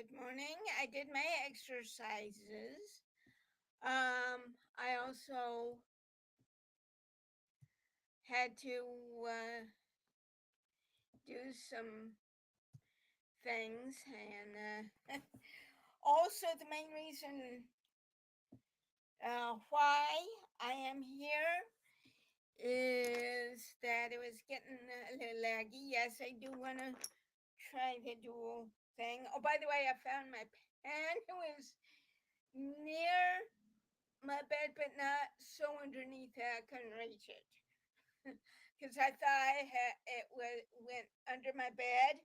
Good morning. I did my exercises. I also had to do some things, and also the main reason why I am here is that it was getting a little laggy. Yes, I do want to try the dual thing. Oh, by the way, I found my pen. It was near my bed, but not so underneath that I couldn't reach it. Because I thought went under my bed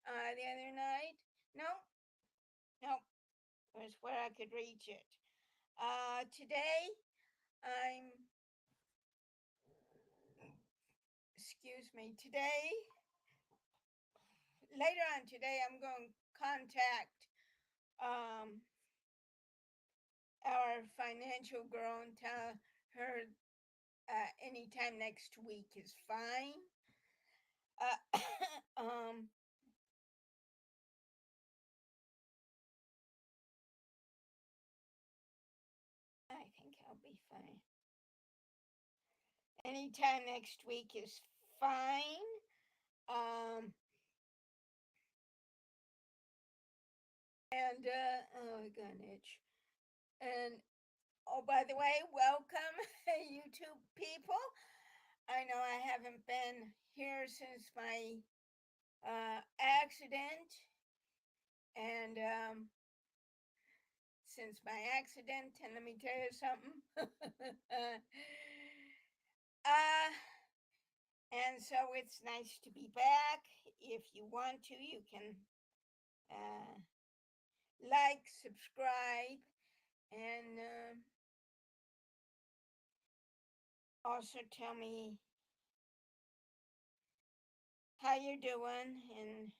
the other night. No, no, it was where I could reach it. Today, I'm, excuse me, later on today, I'm going to contact um, our financial girl and tell her anytime next week is fine. Uh, um, I think I'll be fine. Anytime next week is fine. Um, oh, Kinich. And oh, by the way, welcome, YouTube people. I know I haven't been here since my accident, and and let me tell you something. uh, and so it's nice to be back. If you want to, you can uh, like, subscribe, and also tell me how you're doing and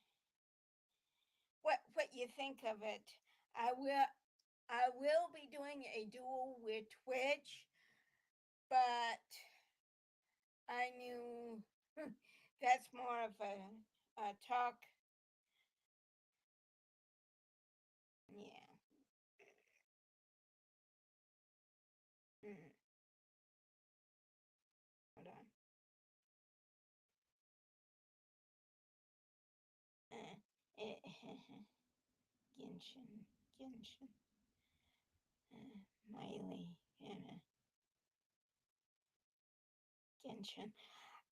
what you think of it. I will be doing a duel with Twitch, but I knew that's more of a talk. Yeah. Mm, hold on. Genshin, Genshin, Miley, Genshin,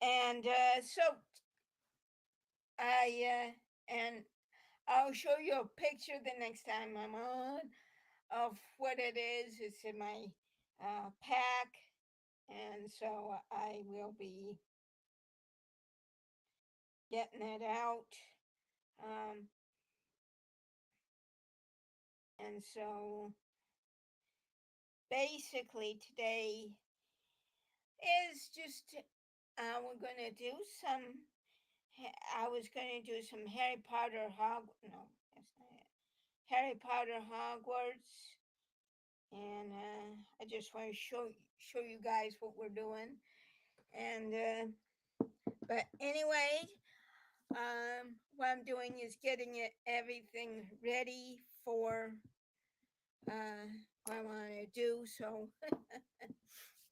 and so and I'll show you a picture the next time I'm on of what it is. It's in my pack, and so I will be getting it out. Um, and so basically today is just we're gonna do some. I was gonna do some Harry Potter No, that's not it. Harry Potter Hogwarts, and I just want to show you guys what we're doing. And but anyway, what I'm doing is getting everything ready for what I want to do. So,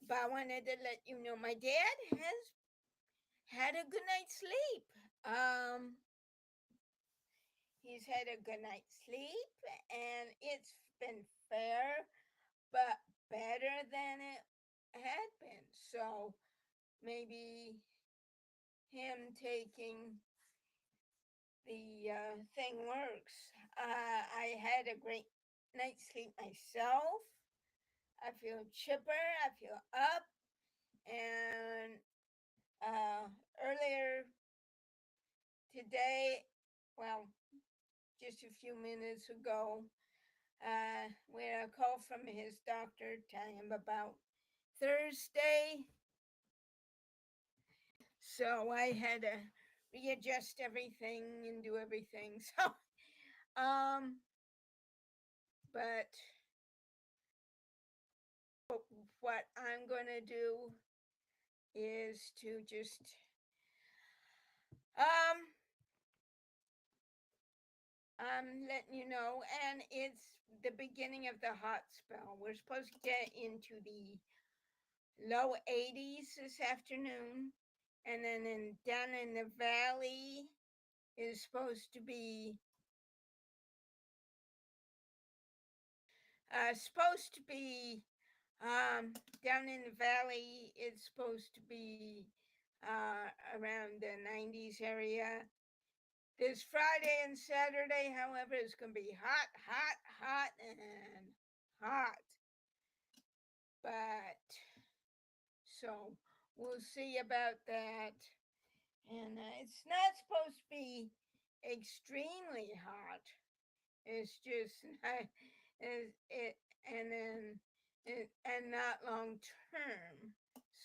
but I wanted to let you know my dad has had a good night's sleep. He's had a good night's sleep, and it's been fair, but better than it had been. So maybe him taking the thing works. I had a great night's sleep myself. I feel chipper. I feel up. And earlier today, well, just a few minutes ago, we had a call from his doctor telling him about Thursday. So I had to readjust everything and do everything. So, um, but what I'm gonna do is to just um I'm letting you know, and it's the beginning of the hot spell. We're supposed to get into the low 80s this afternoon, and then down in the valley is supposed to be down in the valley. It's supposed to be around the 90s area. This Friday and Saturday, however, is going to be hot, hot, hot, and hot. But so we'll see about that. And it's not supposed to be extremely hot. It's just it, and then and not long term.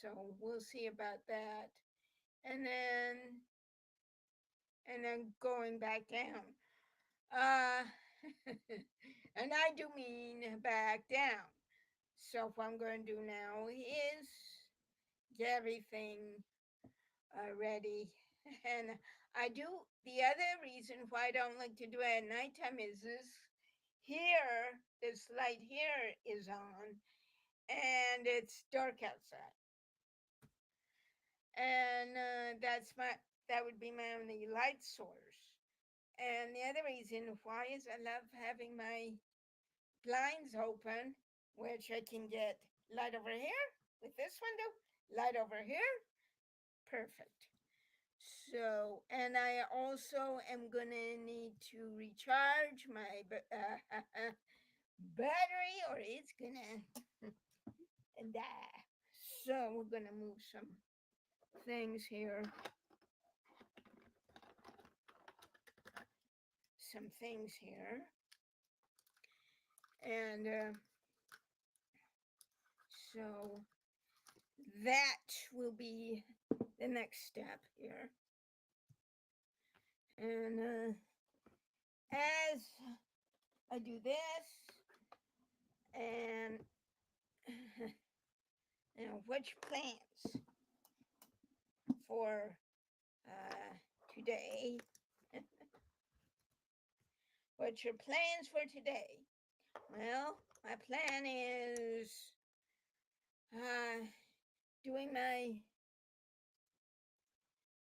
So we'll see about that. And then going back down. Uh, and I do mean back down. So what I'm going to do now is get everything ready. And I do, the other reason why I don't like to do it at nighttime is this light here is on, and it's dark outside. And that would be my only light source. And the other reason why is I love having my blinds open, which I can get light over here with this window, light over here, perfect. So, and I also am gonna need to recharge my battery, or it's gonna die. So we're gonna move some things here. Some things here. And so that will be the next step here. And as I do this, and which plans for today? What's your plans for today? Well, my plan is doing my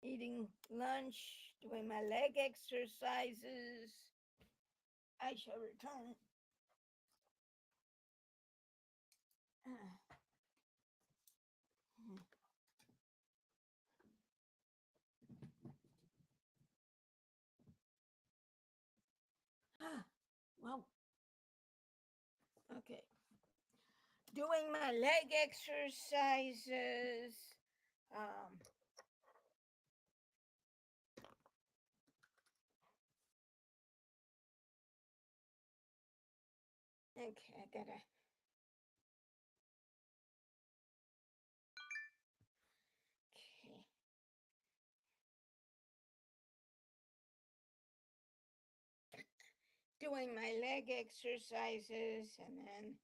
eating lunch, doing my leg exercises. I shall return. Well, okay. Doing my leg exercises. Okay, I gotta. Okay. Doing my leg exercises and then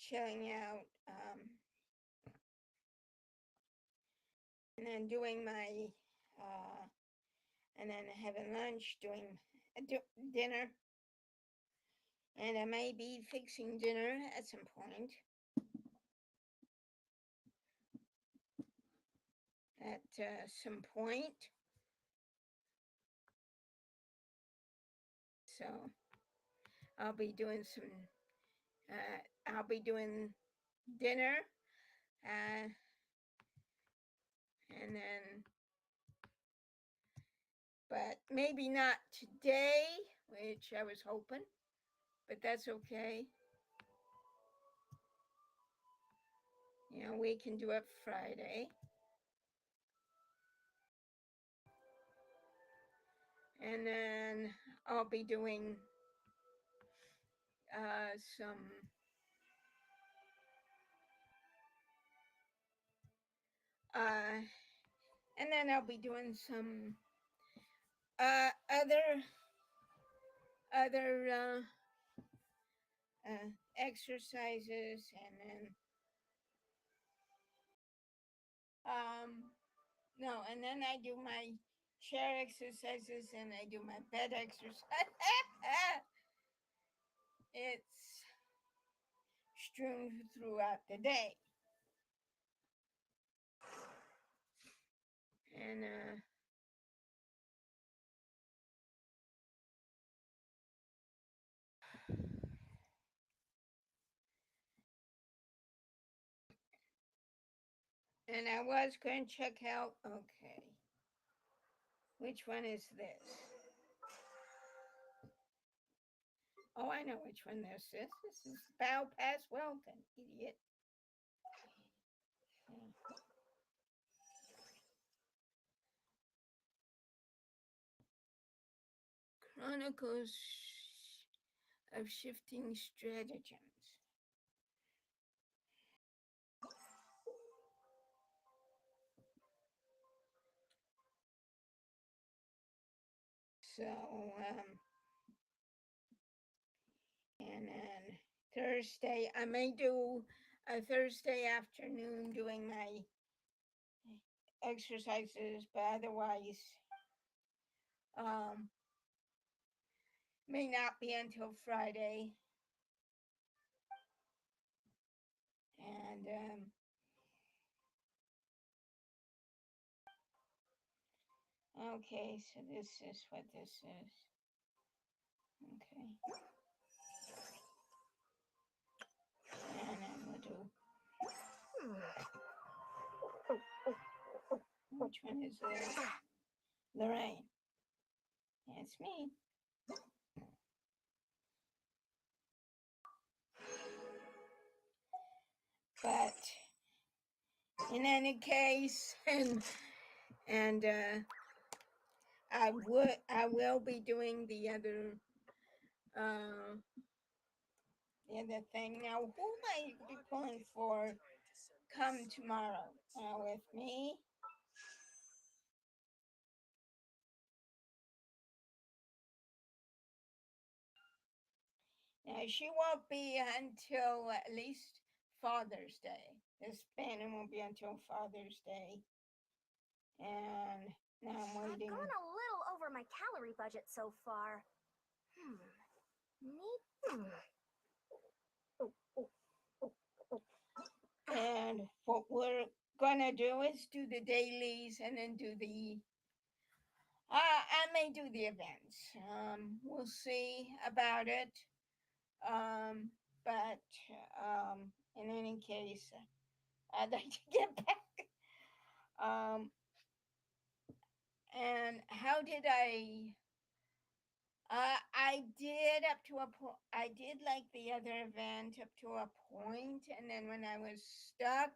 chilling out. And then doing my, and then having lunch, doing dinner. And I may be fixing dinner at some point. Some point. So I'll be doing dinner. And then, but maybe not today, which I was hoping, but that's okay. You know, we can do it Friday. And then I'll be doing some and then I'll be doing some other exercises, and then no, and then I do my chair exercises and I do my bed exercise. It's strewn throughout the day. And I was going to check out, okay, which one is this? Oh, I know which one this is. This is Bow Pass Welton, idiot. Chronicles of Shifting Stratagems. So, and then Thursday, I may do a Thursday afternoon doing my exercises, but otherwise, may not be until Friday. And okay, so this is what this is. Okay. And then we'll do. Which one is this? Lorraine. That's me. But in any case, and I will be doing the other thing. Now, who might be pulling for come tomorrow with me? Now, she won't be until at least Father's Day. This banner won't be until Father's Day. And now I'm waiting. I've gone a little over my calorie budget so far. And what we're gonna do is do the dailies and then do the I may do the events. We'll see about it. But in any case, I'd like to get back. And how did I did up to a point. I did like the other event up to a point, and then when I was stuck,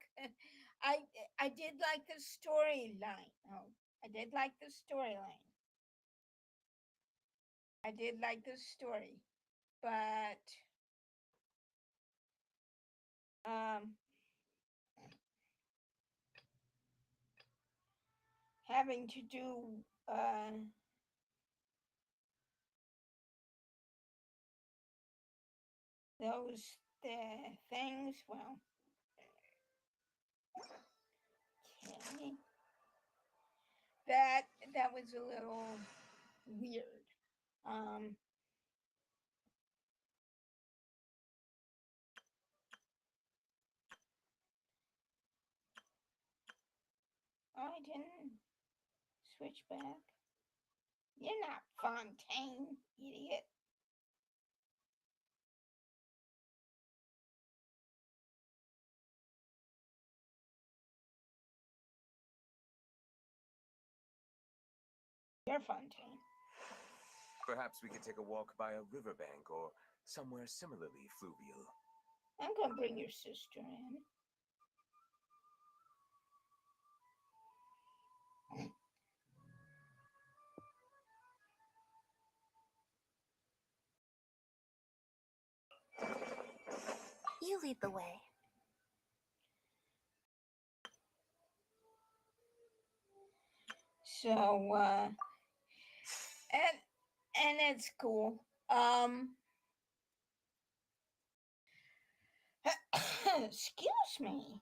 I did like the storyline. Oh, I did like the storyline. I did like the story, but having to do those things, well, okay. That was a little weird. Oh, I didn't switch back. You're not Fontaine, idiot. You're Fontaine. Perhaps we could take a walk by a riverbank or somewhere similarly fluvial. I'm gonna bring your sister in. You lead the way. So, and it's cool. Excuse me.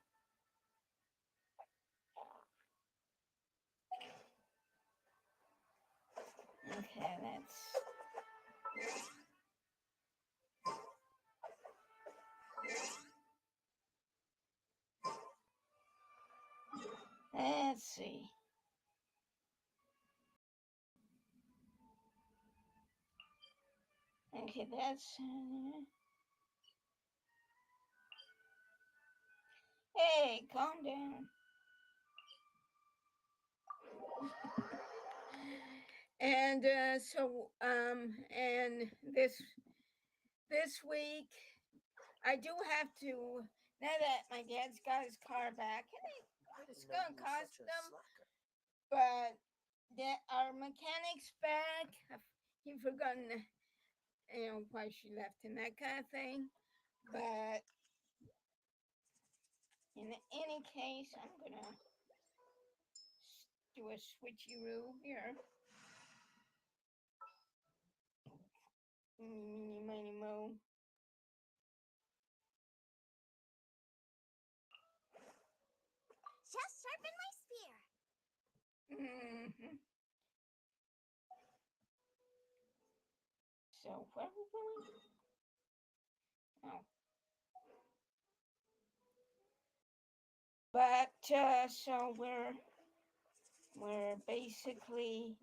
Okay, let's see. Okay, that's. Hey, calm down. And and this week I do have to. Now that my dad's got his car back, and it's gonna cost them, but our mechanic's back. He forgotten, why she left and that kind of thing. But in any case, I'm gonna do a switcheroo here. Meeny, miny, mo. Just sharpen my spear. Mm-hmm. So where are we going? Oh. But so we're basically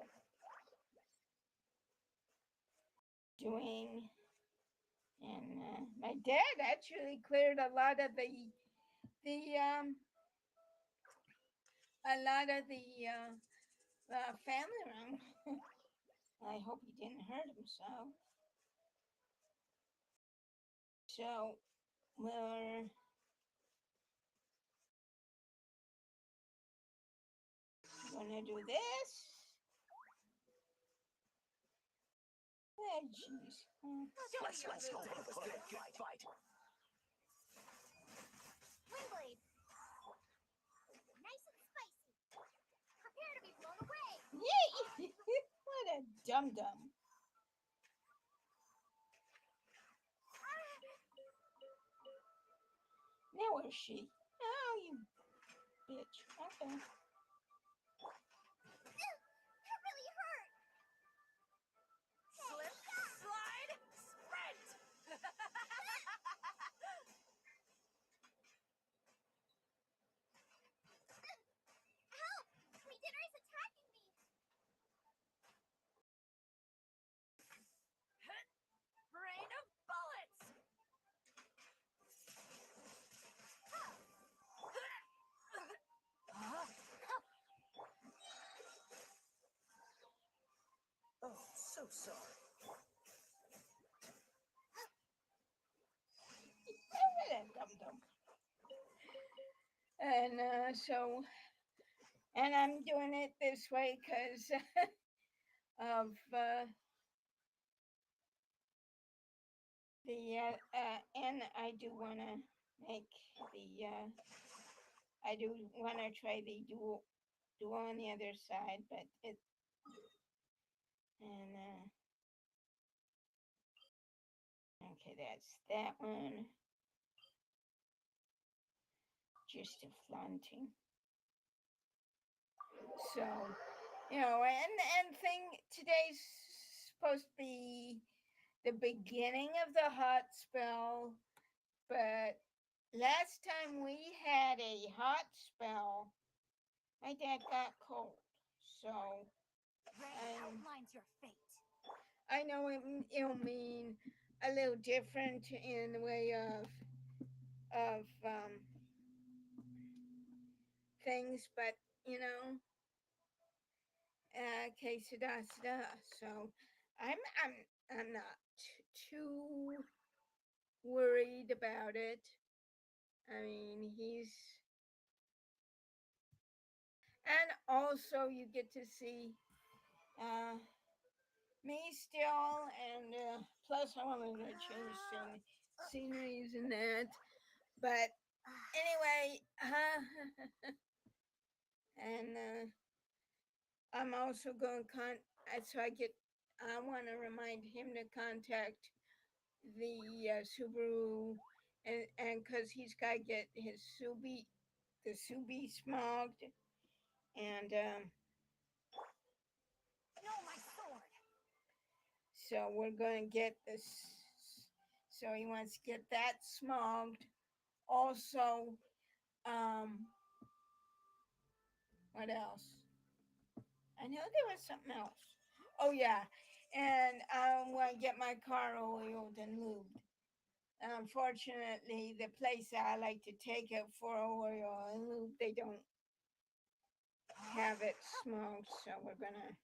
doing, and my dad actually cleared a lot of the family room. I hope he didn't hurt himself. So we're gonna do this. Oh, jeez. Let's go. Fight. Windblade. Nice and spicy. Prepare to be blown away. Yay! What a dum-dum. Now where's she? Oh, you bitch. Okay. That really hurt. Slip, slide, sprint! Help! My dinner is attacking me. Rain of bullets! Oh, so sorry. What a dum-dum. And and I'm doing it this way because of and I do want to make the I do want to try the dual on the other side, but it and okay, that's that one. Just a flaunting. So, and today's supposed to be the beginning of the hot spell, but last time we had a hot spell, my dad got cold. So Rain outlines your fate. I know it'll mean a little different in the way of things, but okay, so I'm not too worried about it. I mean, and also you get to see me still, and plus I want to change sceneries and that. But anyway, and I'm also going I want to remind him to contact the Subaru, and because he's got to get his the Subi smogged, and No, my sword. So we're going to get this. So he wants to get that smogged. Also, what else? I know there was something else. Oh yeah, and I want to get my car oiled and lubed. Unfortunately, the place that I like to take it for oil and lube, they don't have it smoked, so we're gonna.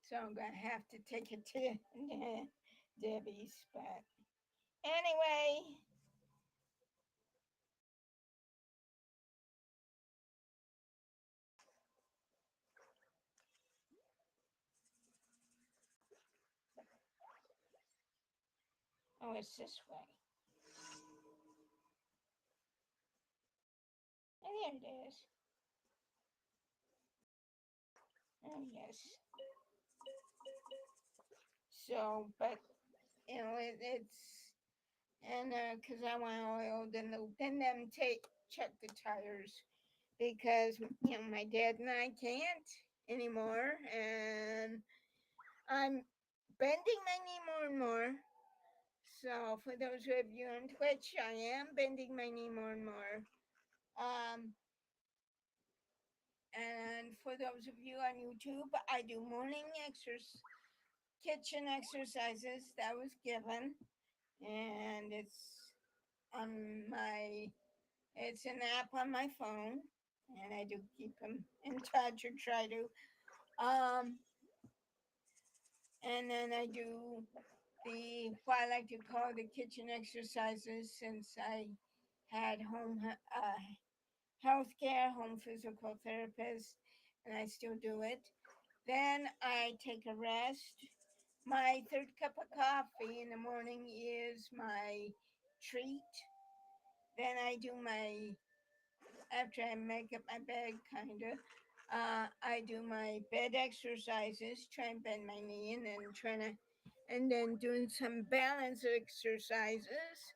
So I'm gonna have to take it to Debbie's. But anyway, oh, it's this way. And there it is. Oh yes. So, but it's and because I want oil, then them take check the tires because my dad and I can't anymore, and I'm bending my knee more and more. So for those of you on Twitch, I am bending my knee more and more. And for those of you on YouTube, I do morning kitchen exercises that was given, and it's an app on my phone, and I do keep them in touch or try to. And then I do what I like to call the kitchen exercises since I had home healthcare, home physical therapist, and I still do it. Then I take a rest. My third cup of coffee in the morning is my treat. Then I do after I make up my bed, kinda. I do my bed exercises, try and bend my knee, and then doing some balance exercises.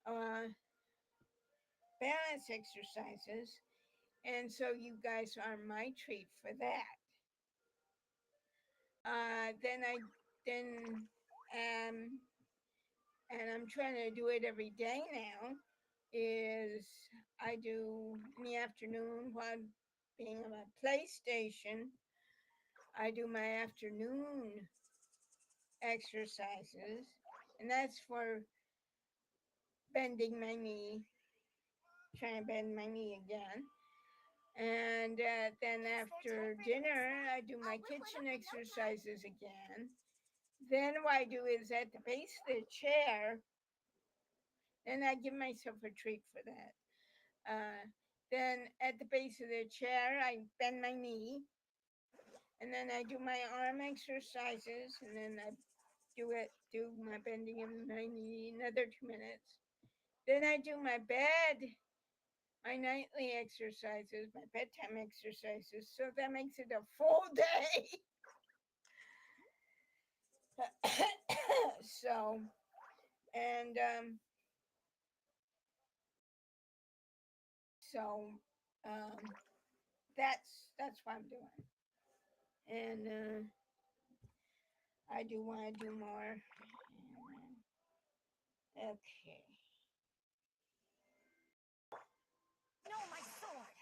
Uh, balance exercises, and so you guys are my treat for that. Then and I'm trying to do it every day now. Is I do in the afternoon while being on my PlayStation. I do my afternoon exercises, and that's for bending my knee, trying to bend my knee again. And then after dinner, I do my kitchen exercises again. Then what I do is at the base of the chair, and I give myself a treat for that. Then at the base of the chair, I bend my knee, and then I do my arm exercises, and then I do my bending of my knee another 2 minutes. Then I do my my nightly exercises, my bedtime exercises. So that makes it a full day. So, and so um, that's what I'm doing, and I do want to do more. Okay. No, my sword.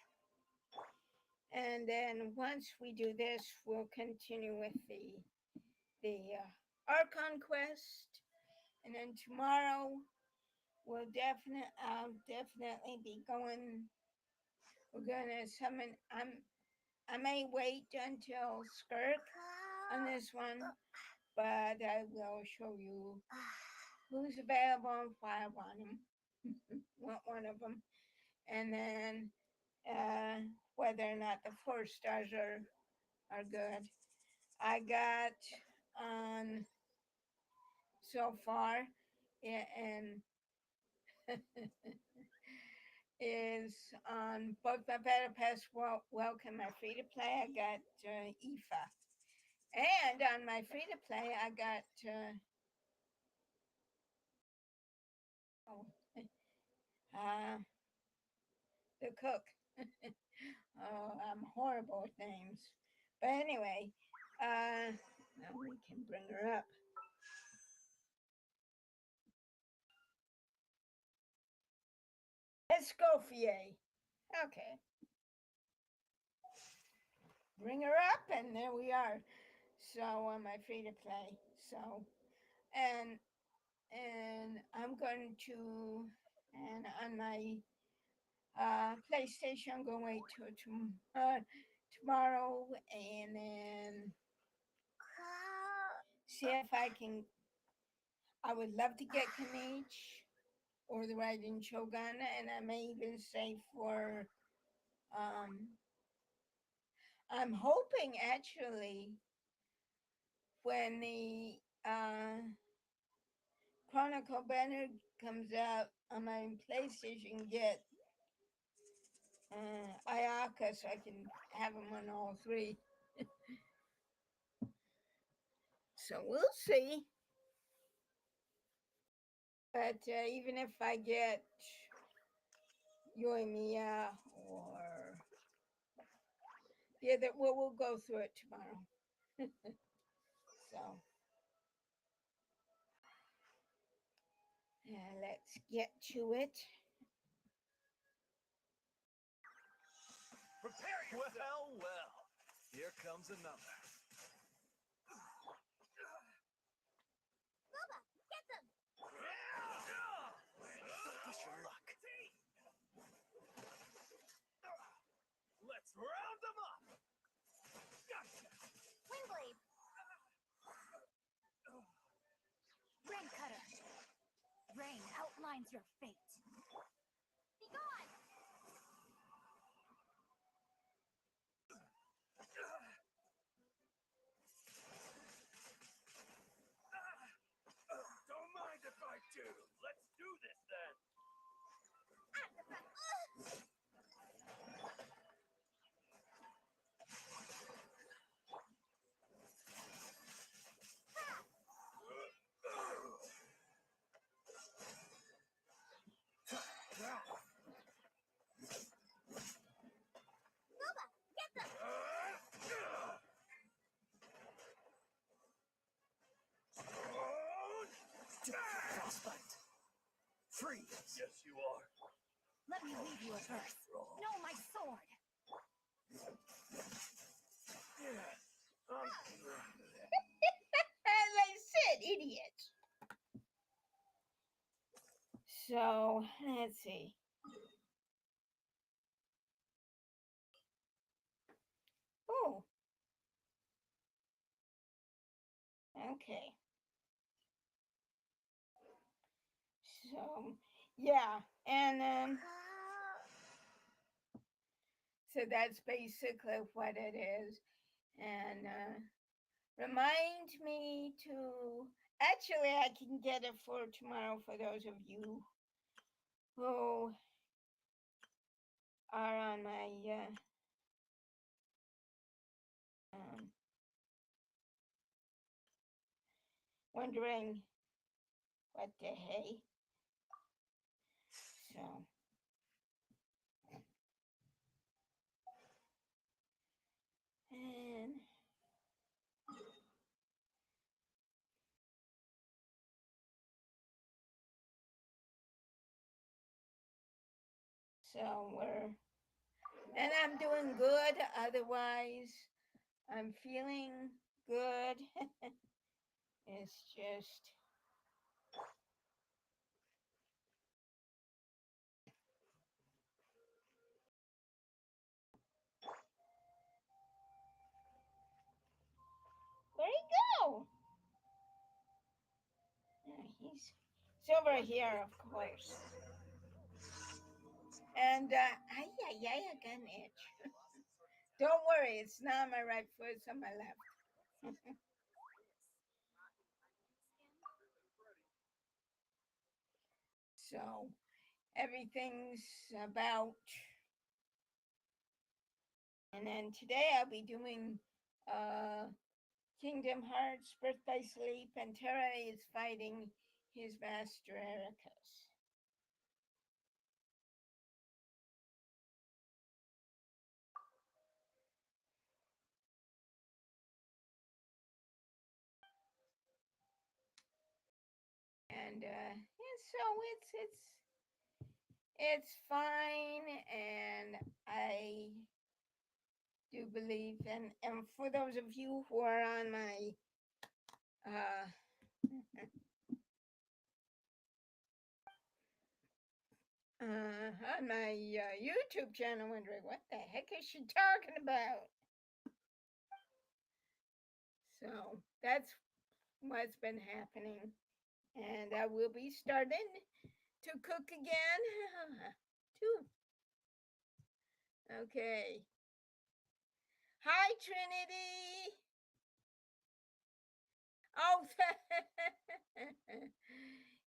And then once we do this, we'll continue with the Archon quest, and then tomorrow I'll definitely be going. We're gonna summon. I may wait until Skirk on this one, but I will show you who's available and why I want them. Want one of them, and then whether or not the 4 stars are good. I got on so far, and is on both my Battle Pass Welcome, my free to play. I got IFA, and on my free to play, I got oh, uh, the cook. Oh, I'm horrible with names, but anyway, Now we can bring her up. Escoffier. Okay. Bring her up, and there we are. So on my free to play. So, and I'm going to, and on my PlayStation, I'm going to wait till tomorrow, and then see if I can. I would love to get Kinich or the Raiden Shogun, and I may even say for. I'm hoping actually when the Chronicle banner comes out on my PlayStation, get Ayaka so I can have them on all three. So we'll see. But even if I get Yoimiya or the other, we'll go through it tomorrow. So let's get to it. Prepare yourself. Well, here comes another. Boba, get them! Push your luck. Let's round them up. Gotcha. Wingblade! Rain Cutter. Rain outlines your fate. Be gone! Don't mind if I do. Let's do this then. Boba, get them! Frostbite. Freeze. Yes, you are. Let me leave you a verse. Know my sword. Yes. As I said, idiot. So let's see. Oh. Okay. So yeah, and so that's basically what it is. And remind me to actually I can get it for tomorrow for those of you who are on my wondering what the hey. So and so and I'm doing good. Otherwise, I'm feeling good. It's just where'd he go? He's over here, of course. And I got an itch. Don't worry, it's not on my right foot, it's on my left. So everything's about. And then today I'll be doing Kingdom Hearts, Birth by Sleep, and Terra is fighting his master Ericus. and so it's fine, and I do believe, and for those of you who are on my on my YouTube channel, wondering what the heck is she talking about. So that's what's been happening, and I will be starting to cook again too. Okay. Hi, Trinity. Oh,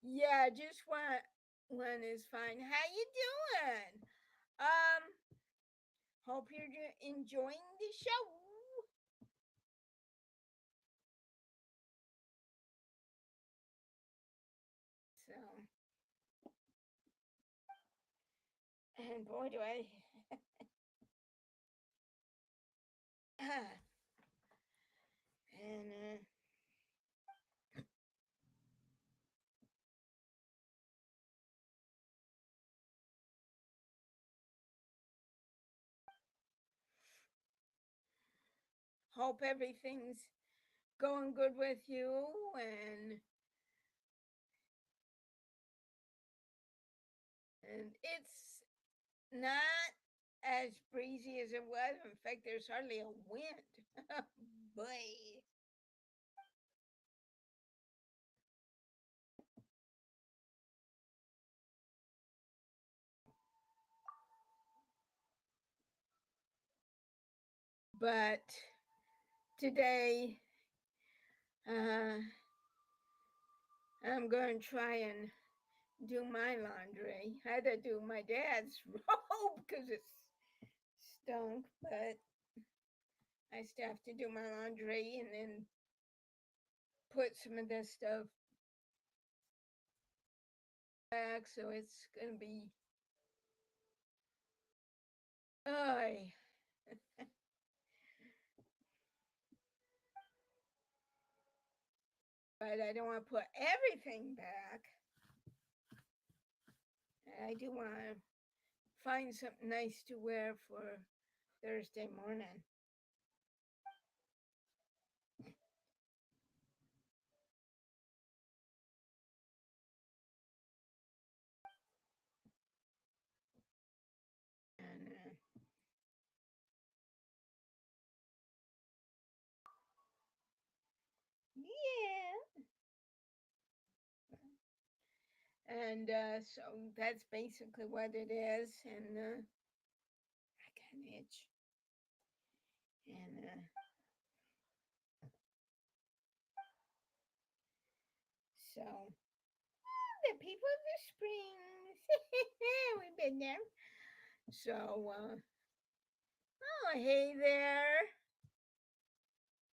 yeah, just one is fine. How you doing? Hope you're enjoying the show. So, and boy, do I. And hope everything's going good with you, and it's not as breezy as it was. In fact, there's hardly a wind. Boy. But today, I'm going to try and do my laundry. I had to do my dad's robe because it's stunk, but I still have to do my laundry and then put some of this stuff back. So it's going to be. Ay. But I don't want to put everything back. I do want to find something nice to wear for Thursday morning. And yeah. And so that's basically what it is. And I got an itch. And so the people of the Springs, we've been there. So, oh, hey there.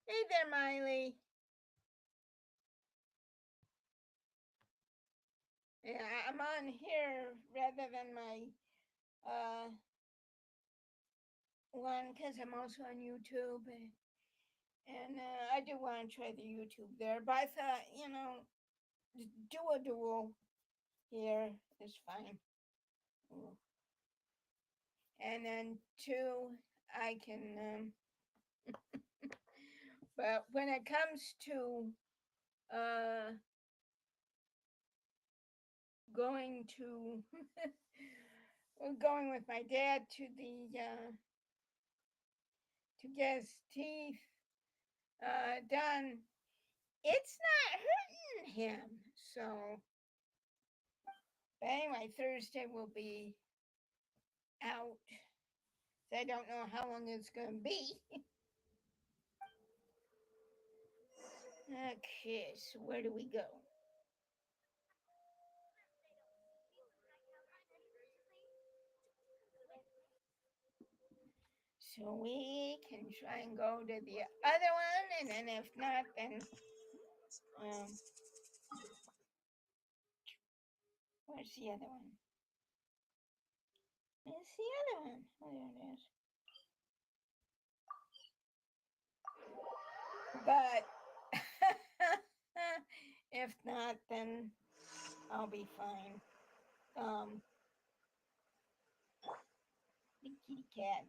Hey there, Miley. Yeah, I'm on here rather than my one because I'm also on YouTube. And I do want to try the YouTube there. But I thought, do a duel here is fine. Ooh. And then two, I can, but when it comes to going to, going with my dad to the, to get his teeth done, it's not hurting him. So, but anyway, Thursday will be out. So I don't know how long it's going to be. Okay, so where do we go? So we can try and go to the other one, and then if not, then where's the other one? It's the other one. Oh, there it is. But if not, then I'll be fine. The kitty cat.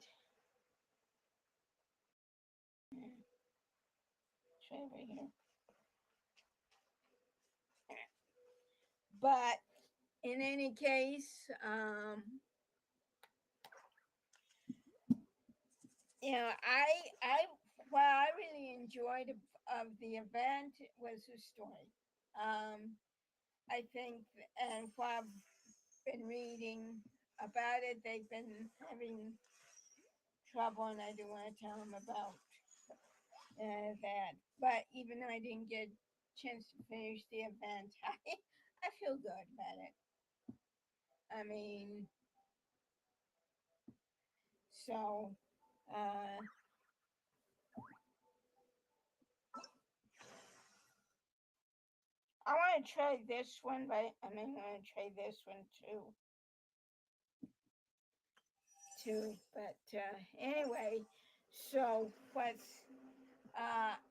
Try over here. But in any case, you know, what I really enjoyed of the event was the story. I think, and what I've been reading about it, they've been having trouble, and I do want to tell them about that. But even though I didn't get a chance to finish the event, I feel good about it. I mean, so I want to try this one, but I mean, I want to try this one too. But anyway, so what's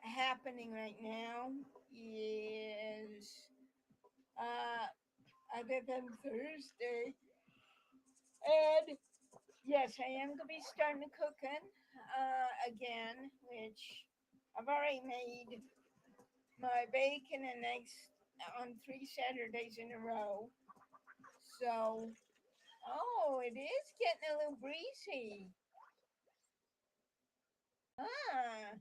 happening right now is other than Thursday, and yes, I am gonna be starting cooking again, which I've already made my bacon and eggs on 3 Saturdays in a row. So, oh, it is getting a little breezy. Huh.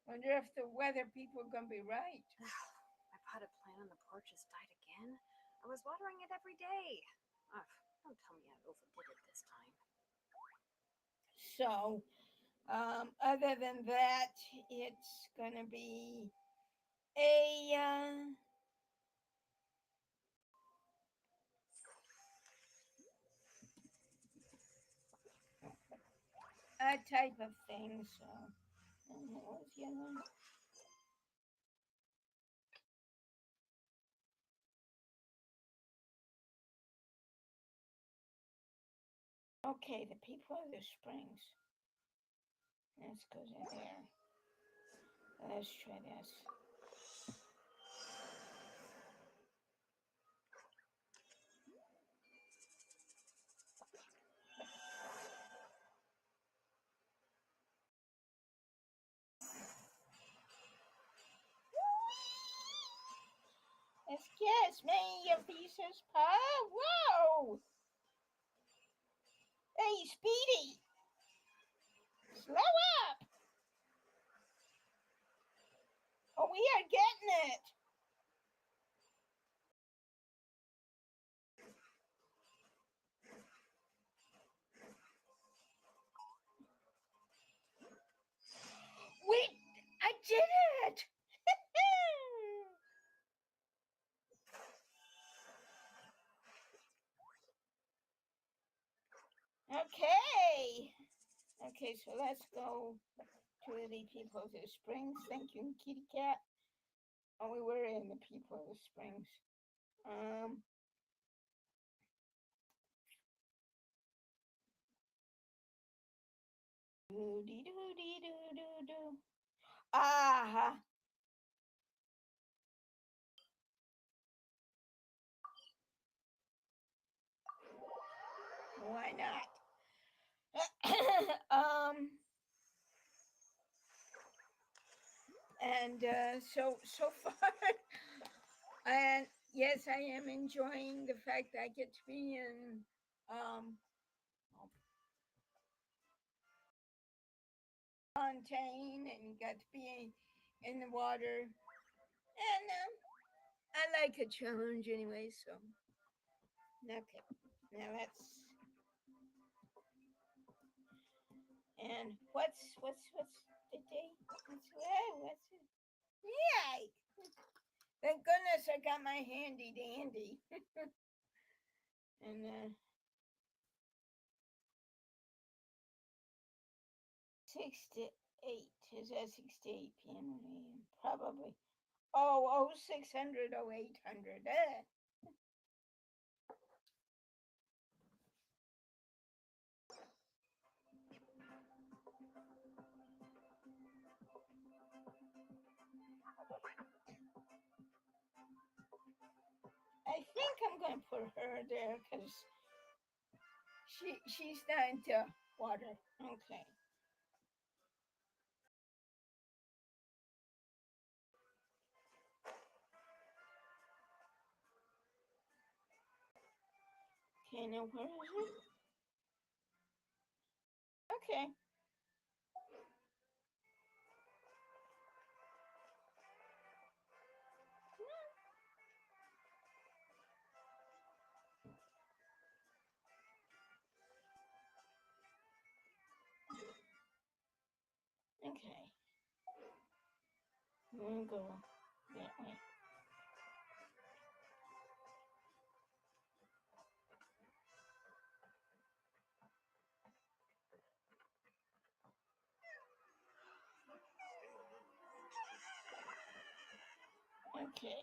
Wonder if the weather people are gonna be right. My potted plant on the porch has died again. I was watering it every day. Ugh, don't tell me I overdid it this time. So, other than that, it's gonna be a type of thing. So, what was the other one? Okay, the people of the springs. Let's go to there. Let's try this. Excuse me, your pieces. Whoa! Hey, Speedy! Slow up! Oh, we are getting it! I did it! Okay. Okay, so let's go to the people of the springs. Thank you, kitty cat. Oh, we were in the people of the springs. Doo-dee-doo-dee-doo-doo-doo. Ah. Why not? And so far, and yes, I am enjoying the fact that I get to be in Fontaine and got to be in the water, and I like a challenge anyway. So okay, now let's. And what's the date? What's it? Yay! Thank goodness I got my handy dandy. And 6 to 8. Is that 6 to 8 p.m.? Probably. Oh, 0600, 0800. I gonna put her there because she's not into water. Okay. Okay, now where is it? Okay. Okay. We'll go that way. Okay.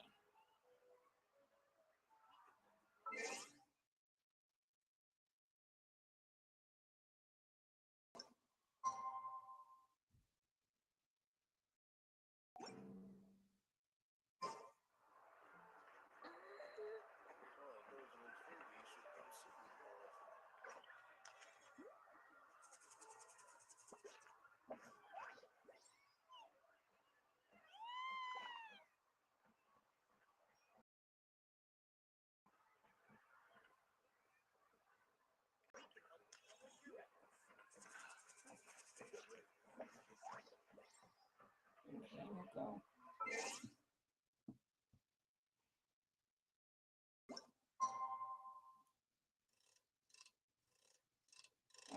Okay, we'll go.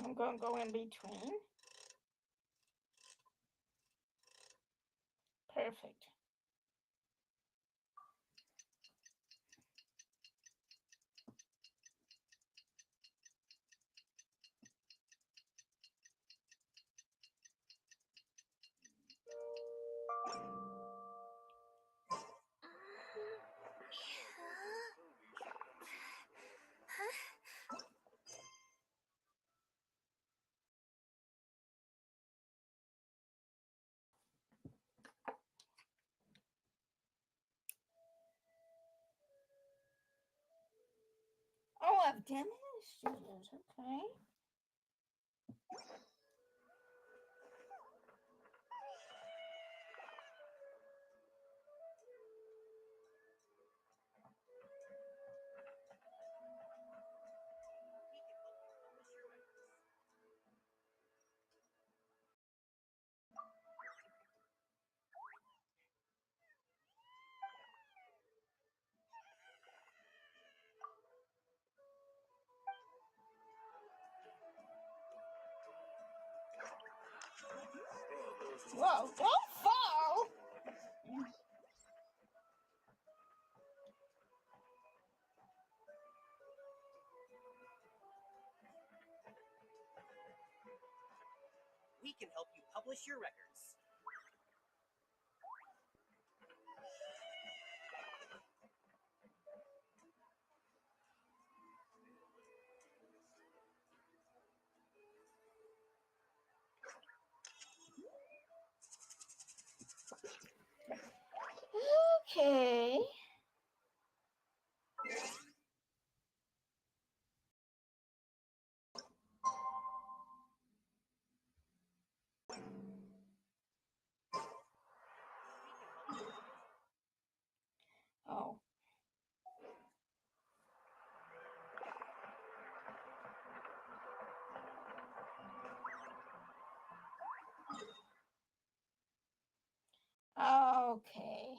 I'm gonna go in between. Perfect. Oh, I've demonstrated. Okay. Whoa, don't fall! We can help you publish your records. Okay. Oh. Okay.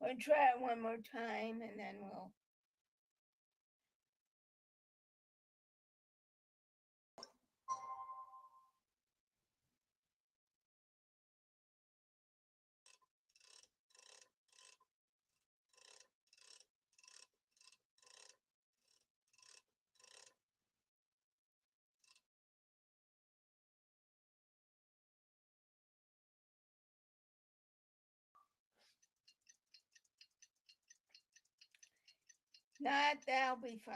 We'll try it one more time and then we'll. Not, that'll be fine.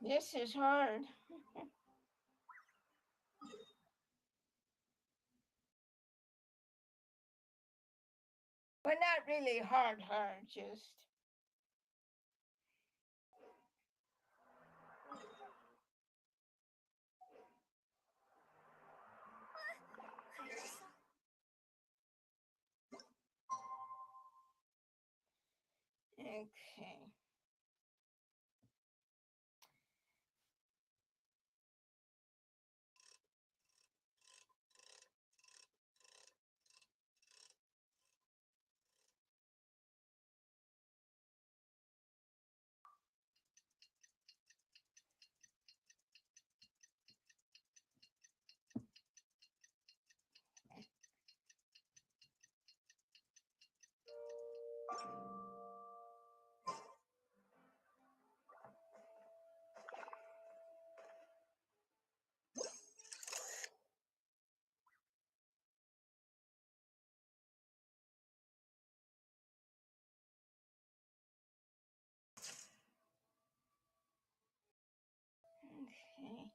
This is hard. But not really hard, just. Okay. Okay.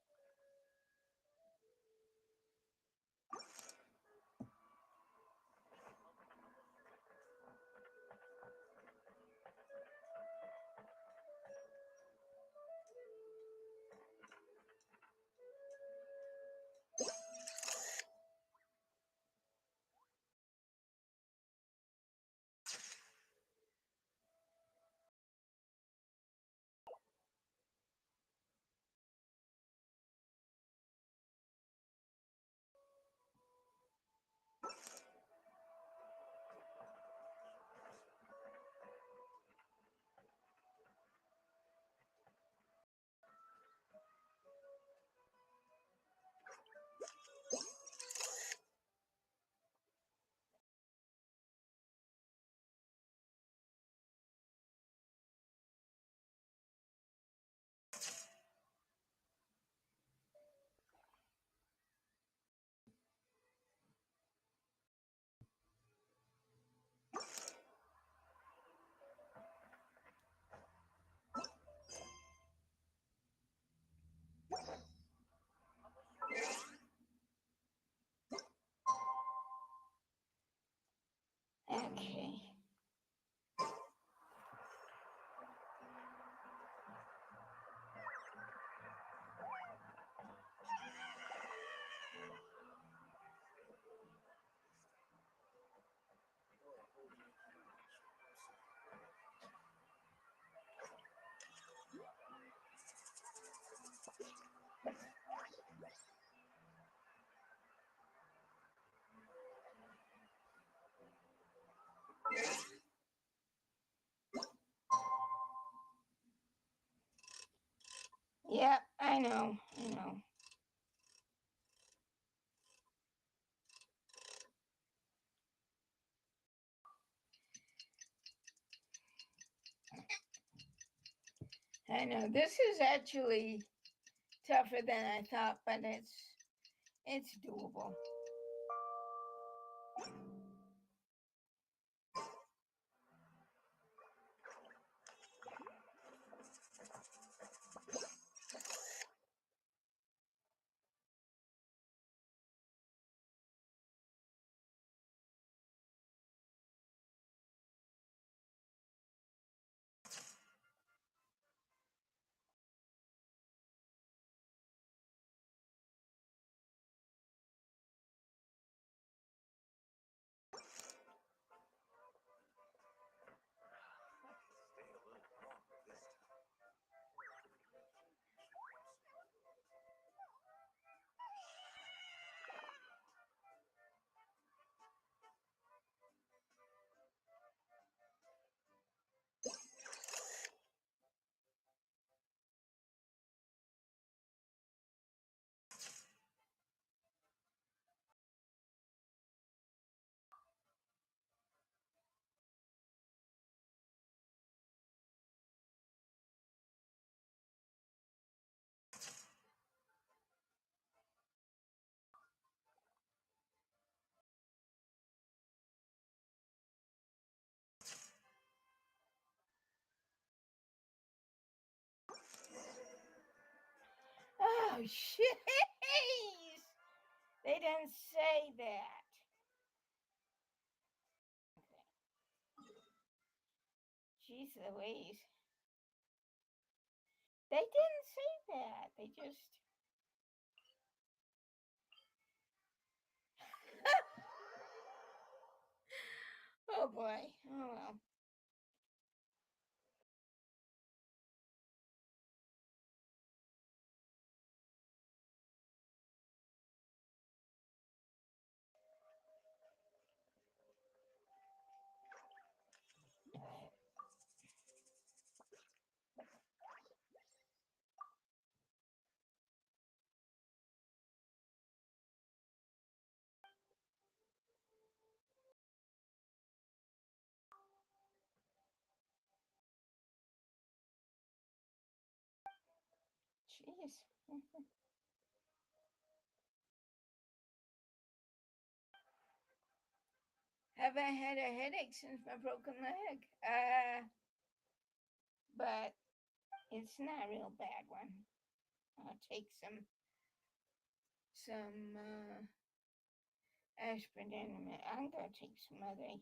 Okay. Yep, I know. I know. I know. This is actually tougher than I thought, but it's doable. Oh, jeez. They didn't say that. Jeez Louise. They didn't say that. They just. Oh boy. Oh well. Jeez. Haven't had a headache since my broken leg. But it's not a real bad one. I'll take some aspirin in a minute. I'm gonna take some other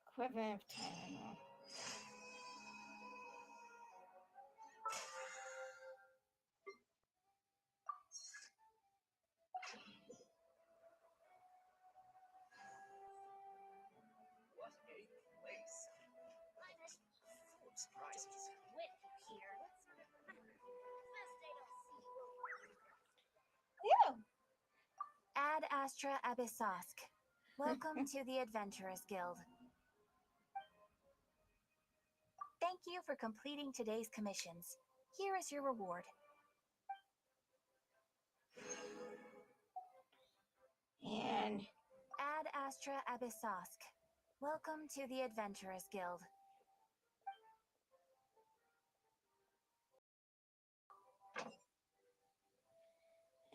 equivalent of Tylenol. What a place. Full of surprises. Wit here. Best they don't see. Yeah. Ad Astra Abyssosk. Welcome to the Adventurers Guild. Thank you for completing today's commissions. Here is your reward. And Ad Astra Abyssosk. Welcome to the Adventurers Guild.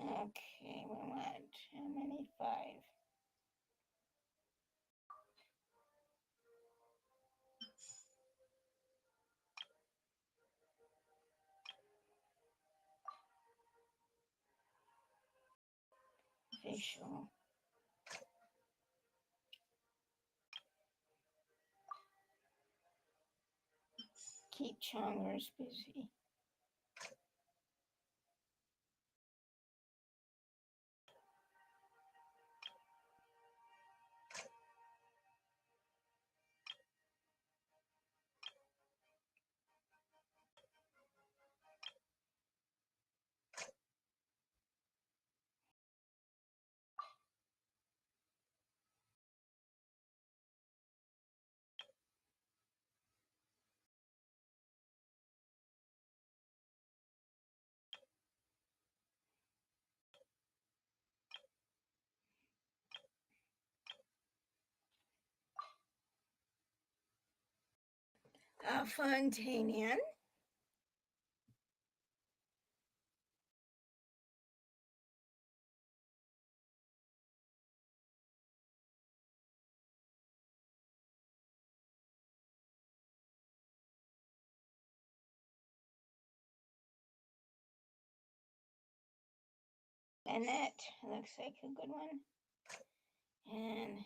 okay, we want how many? 5. Visual. Keep Chongers busy. Fontanian. Annette looks like a good one. And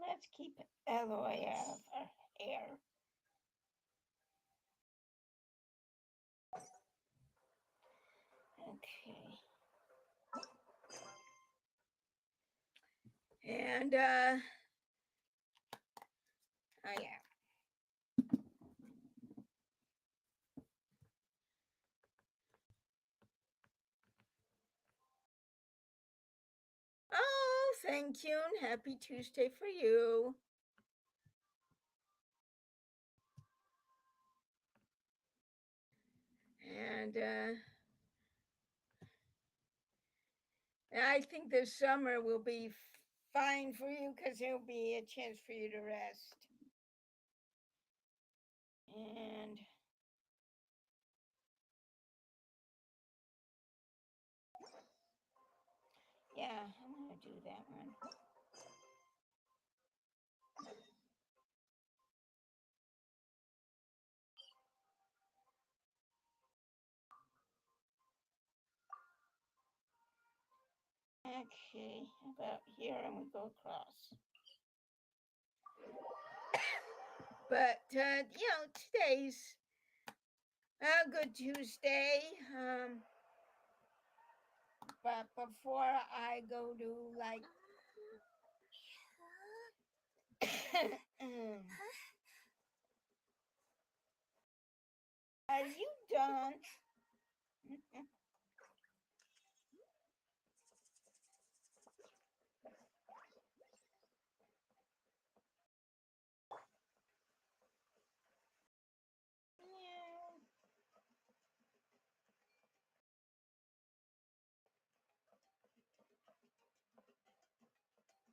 let's keep Eloy out of her hair. Okay. And oh yeah. Oh, thank you, and happy Tuesday for you. And I think this summer will be fine for you because it'll be a chance for you to rest. And yeah, I'm gonna do that one. Okay, about here and we go across. But today's a good Tuesday. But before I go to like are you done?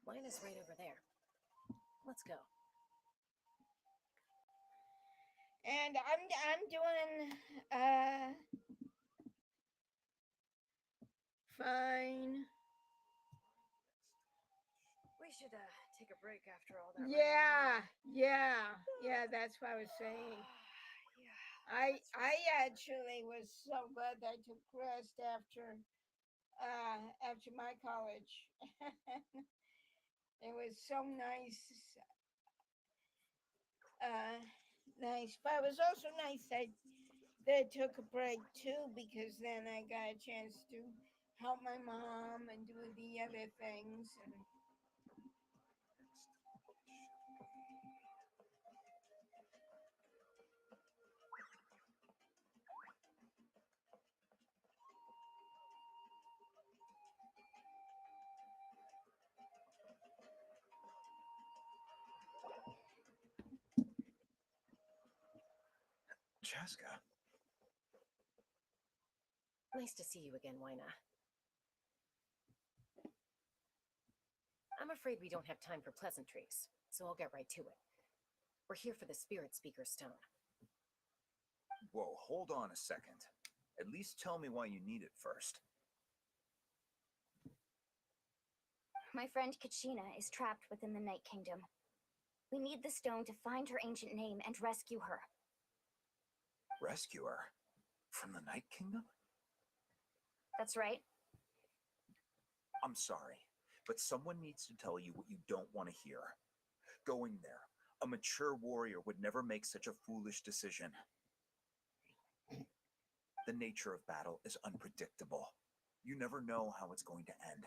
Mine is right over there. Let's go. And I'm doing fine. We should take a break after all that. Yeah, that's what I was saying. I actually was so glad that I took rest after my college. It was so nice. Nice. But it was also nice that they took a break too, because then I got a chance to help my mom and do the other things. And Chaska. Nice to see you again, Wyna. I'm afraid we don't have time for pleasantries, so I'll get right to it. We're here for the Spirit Speaker Stone. Whoa, hold on a second. At least tell me why you need it first. My friend Kachina is trapped within the Night Kingdom. We need the stone to find her ancient name and rescue her. Rescue her? From the Night Kingdom? That's right. I'm sorry, but someone needs to tell you what you don't want to hear. Going there, a mature warrior would never make such a foolish decision. The nature of battle is unpredictable. You never know how it's going to end.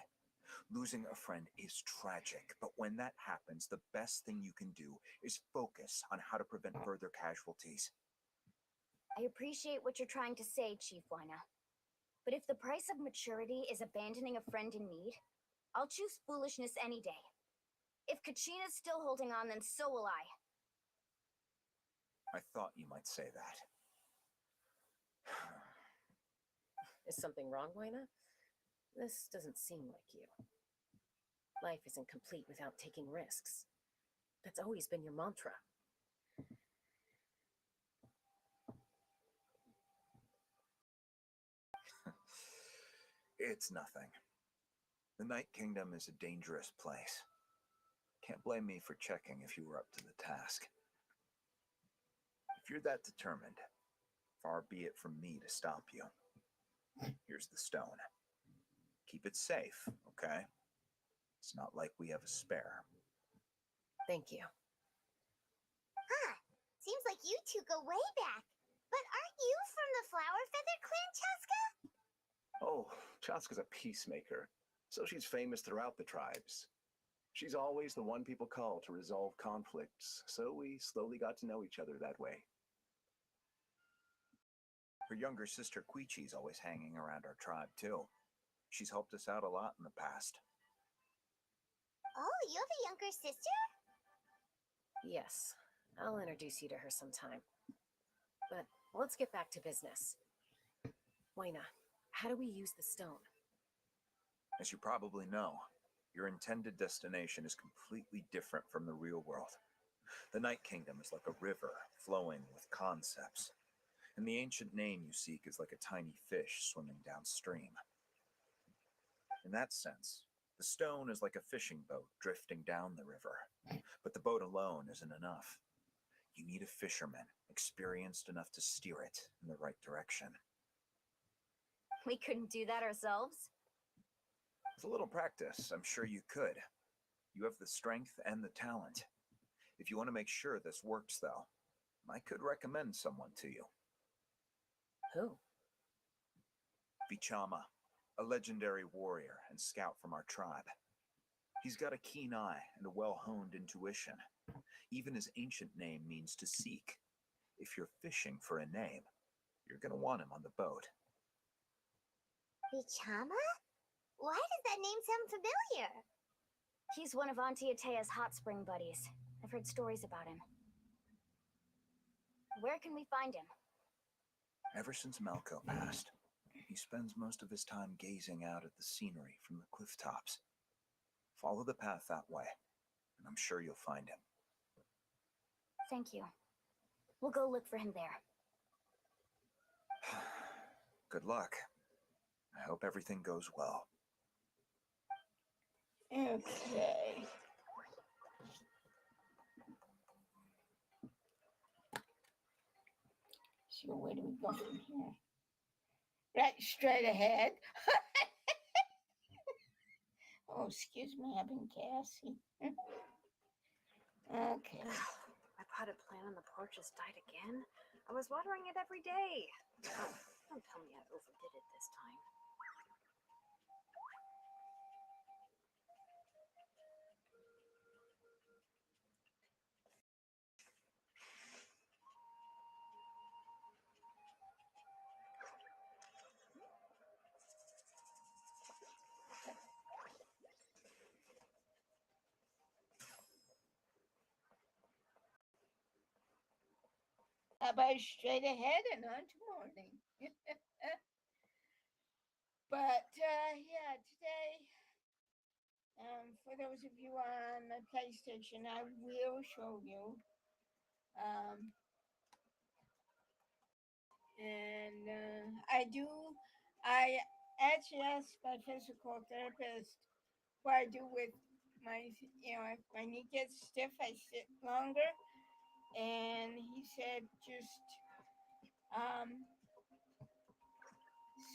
Losing a friend is tragic, but when that happens, the best thing you can do is focus on how to prevent further casualties. I appreciate what you're trying to say, Chief Wyna. But if the price of maturity is abandoning a friend in need, I'll choose foolishness any day. If Kachina's still holding on, then so will I. I thought you might say that. Is something wrong, Wyna? This doesn't seem like you. Life isn't complete without taking risks. That's always been your mantra. It's nothing. The Night Kingdom is a dangerous place. Can't blame me for checking if you were up to the task. If you're that determined, far be it from me to stop you. Here's the stone. Keep it safe, okay? It's not like we have a spare. Thank you. Huh. Seems like you two go way back. But aren't you from the Flower Feather Clan, Chaska? Oh, Chaska's a peacemaker, so she's famous throughout the tribes. She's always the one people call to resolve conflicts, so we slowly got to know each other that way. Her younger sister Quichi's always hanging around our tribe, too. She's helped us out a lot in the past. Oh, you have a younger sister? Yes, I'll introduce you to her sometime. But let's get back to business. Wyna, how do we use the stone? As you probably know, Your intended destination is completely different from the real world. The Night Kingdom is like a river flowing with concepts, and the ancient name you seek is like a tiny fish swimming downstream. In that sense, the stone is like a fishing boat drifting down the river, but the boat alone isn't enough. You need a fisherman experienced enough to steer it in the right direction. We couldn't do that ourselves? With a little practice, I'm sure you could. You have the strength and the talent. If you want to make sure this works, though, I could recommend someone to you. Who? Vichama, a legendary warrior and scout from our tribe. He's got a keen eye and a well-honed intuition. Even his ancient name means to seek. If you're fishing for a name, you're going to want him on the boat. Bichama? Why does that name sound familiar? He's one of Auntie Atea's hot spring buddies. I've heard stories about him. Where can we find him? Ever since Malco passed, he spends most of his time gazing out at the scenery from the cliff tops. Follow the path that way, and I'm sure you'll find him. Thank you. We'll go look for him there. Good luck. I hope everything goes well. Okay. So where do we go from here? Right, straight ahead. Oh, excuse me, I've been gassy. Okay. My potted plant on the porch has died again. I was watering it every day. Oh, don't tell me I overdid it this time. How about straight ahead and on to morning? But yeah, today, for those of you on the PlayStation, I will show you. And I actually asked my physical therapist what I do with my, if my knee gets stiff, I sit longer. And he said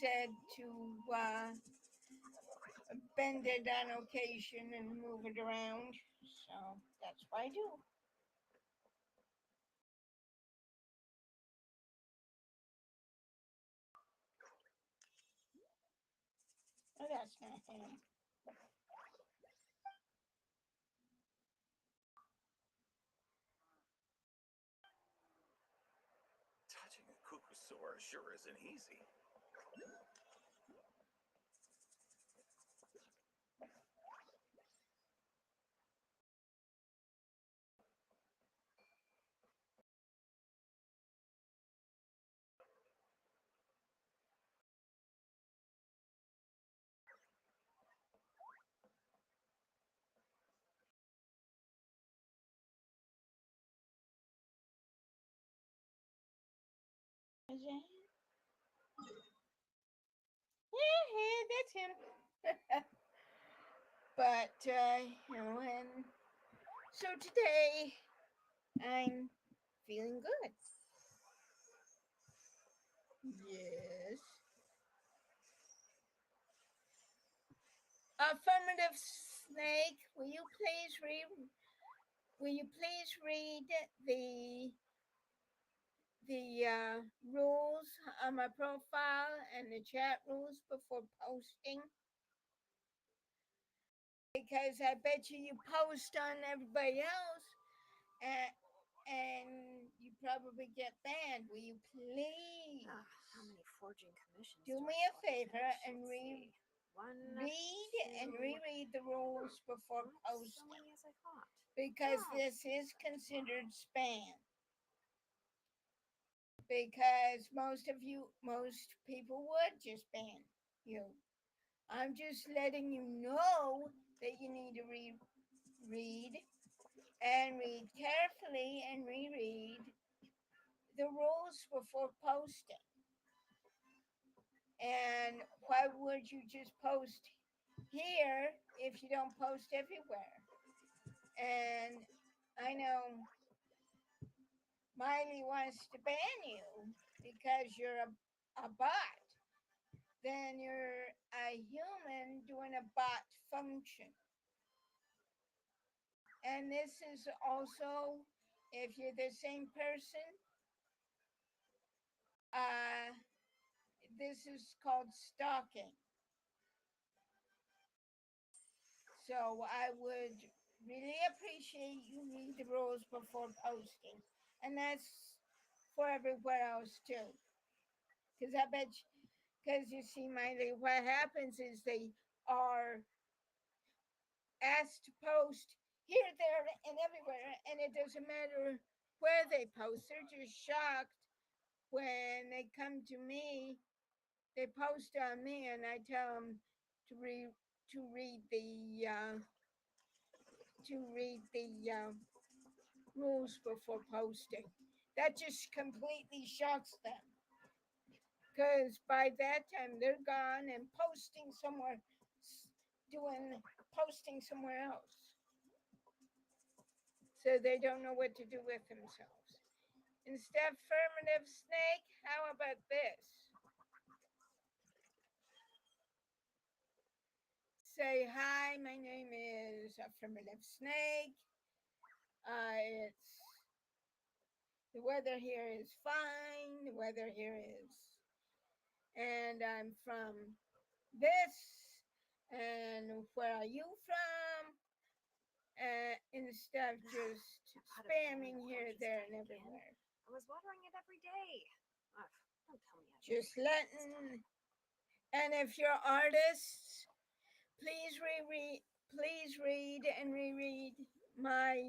said to bend it on occasion and move it around. So that's what I do. Oh, that's not him. Touching a Kukusaur sure isn't easy. Is that him? Yeah, that's him. But and so today I'm feeling good. Yes. Affirmative Snake, will you please read the rules on my profile and the chat rules before posting? Because I bet you post on everybody else and you probably get banned. Will you please How many forging commissions? do I me a still have to favor finish? and Let's read see. One, and two, reread the rules before not so posting? many as I thought. Because Oh. this is considered spam. Because most people would just ban you. I'm just letting you know that you need to read and read carefully and reread the rules before posting. And why would you just post here if you don't post everywhere? And I know Miley wants to ban you because you're a bot. Then you're a human doing a bot function. And this is also, if you're the same person, this is called stalking. So I would really appreciate you read the rules before posting. And that's for everywhere else too. Because I bet because you see, Miley, what happens is they are asked to post here, there, and everywhere, and it doesn't matter where they post. They're just shocked when they come to me. They post on me, and I tell them to read the rules before posting. That just completely shocks them because by that time they're gone and posting somewhere else. So they don't know what to do with themselves. Instead, affirmative snake, how about this? Say, hi, my name is Affirmative Snake. The weather here is fine. The weather here is, and I'm from this. And where are you from? Instead of just spamming here, there, and everywhere. I was watering it every day. Ugh, don't tell me I Just letting. And if you're artists, please read and reread my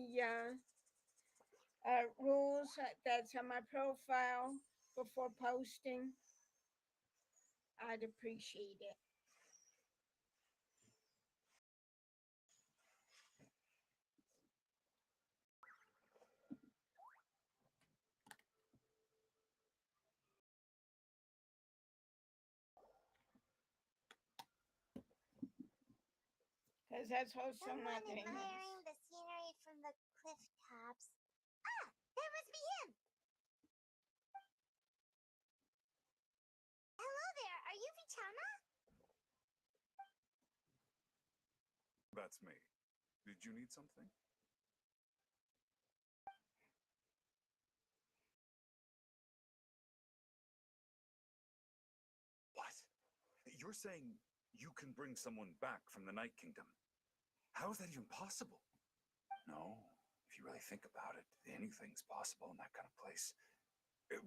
rules that's on my profile before posting. I'd appreciate it. Because that's also Someone not doing admiring this. the scenery from the cliff tops. Ah, that must be him. Hello there, are you Vichama? That's me. Did you need something? What? You're saying you can bring someone back from the Night Kingdom? How is that even possible? No, if you really think about it, anything's possible in that kind of place.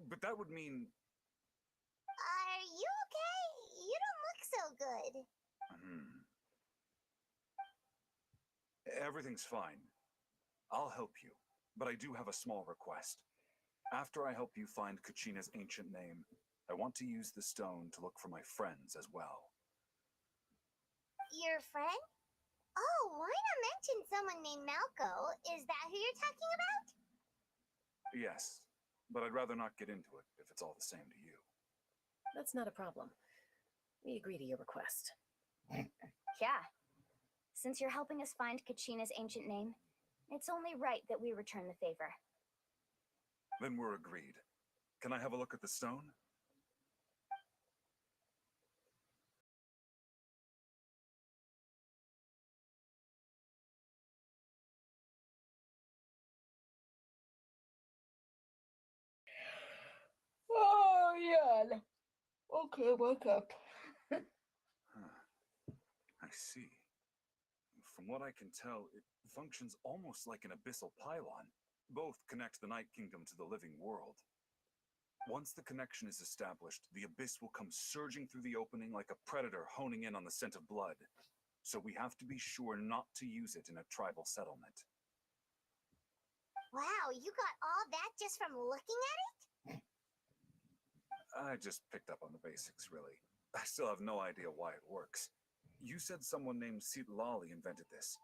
But that would mean... Are you okay? You don't look so good. Everything's fine. I'll help you, but I do have a small request. After I help you find Kachina's ancient name, I want to use the stone to look for my friends as well. Your friend? Oh, why not mention someone named Malco? Is that who you're talking about? Yes, but I'd rather not get into it if it's all the same to you. That's not a problem. We agree to your request. Yeah. Since you're helping us find Kachina's ancient name, it's only right that we return the favor. Then we're agreed. Can I have a look at the stone? Oh, yeah. Okay, wake up. I see. From what I can tell, it functions almost like an abyssal pylon. Both connect the Night Kingdom to the living world. Once the connection is established, the abyss will come surging through the opening like a predator honing in on the scent of blood. So we have to be sure not to use it in a tribal settlement. Wow, you got all that just from looking at it? I just picked up on the basics, really. I still have no idea why it works. you said someone named Lali invented this.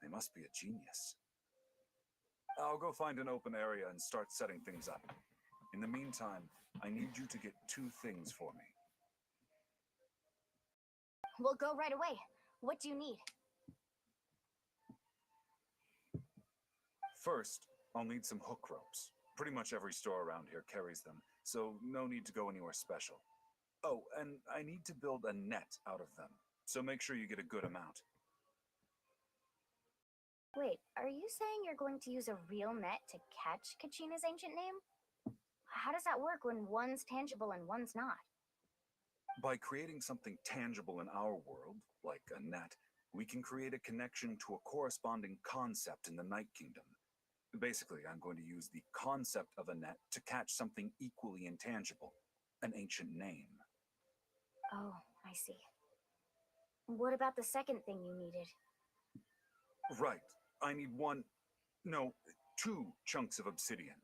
They must be a genius. I'll go find an open area and start setting things up. In the meantime, I need you to get 2 things for me. We'll go right away. What do you need? First, I'll need some hook ropes. Pretty much every store around here carries them, so no need to go anywhere special. Oh, and I need to build a net out of them, so make sure you get a good amount. Wait, are you saying you're going to use a real net to catch Kachina's ancient name? How does that work when one's tangible and one's not? By creating something tangible in our world, like a net, we can create a connection to a corresponding concept in the Night Kingdom. Basically, I'm going to use the concept of a net to catch something equally intangible, an ancient name. Oh, I see. What about the second thing you needed? Right. I need 2 chunks of obsidian.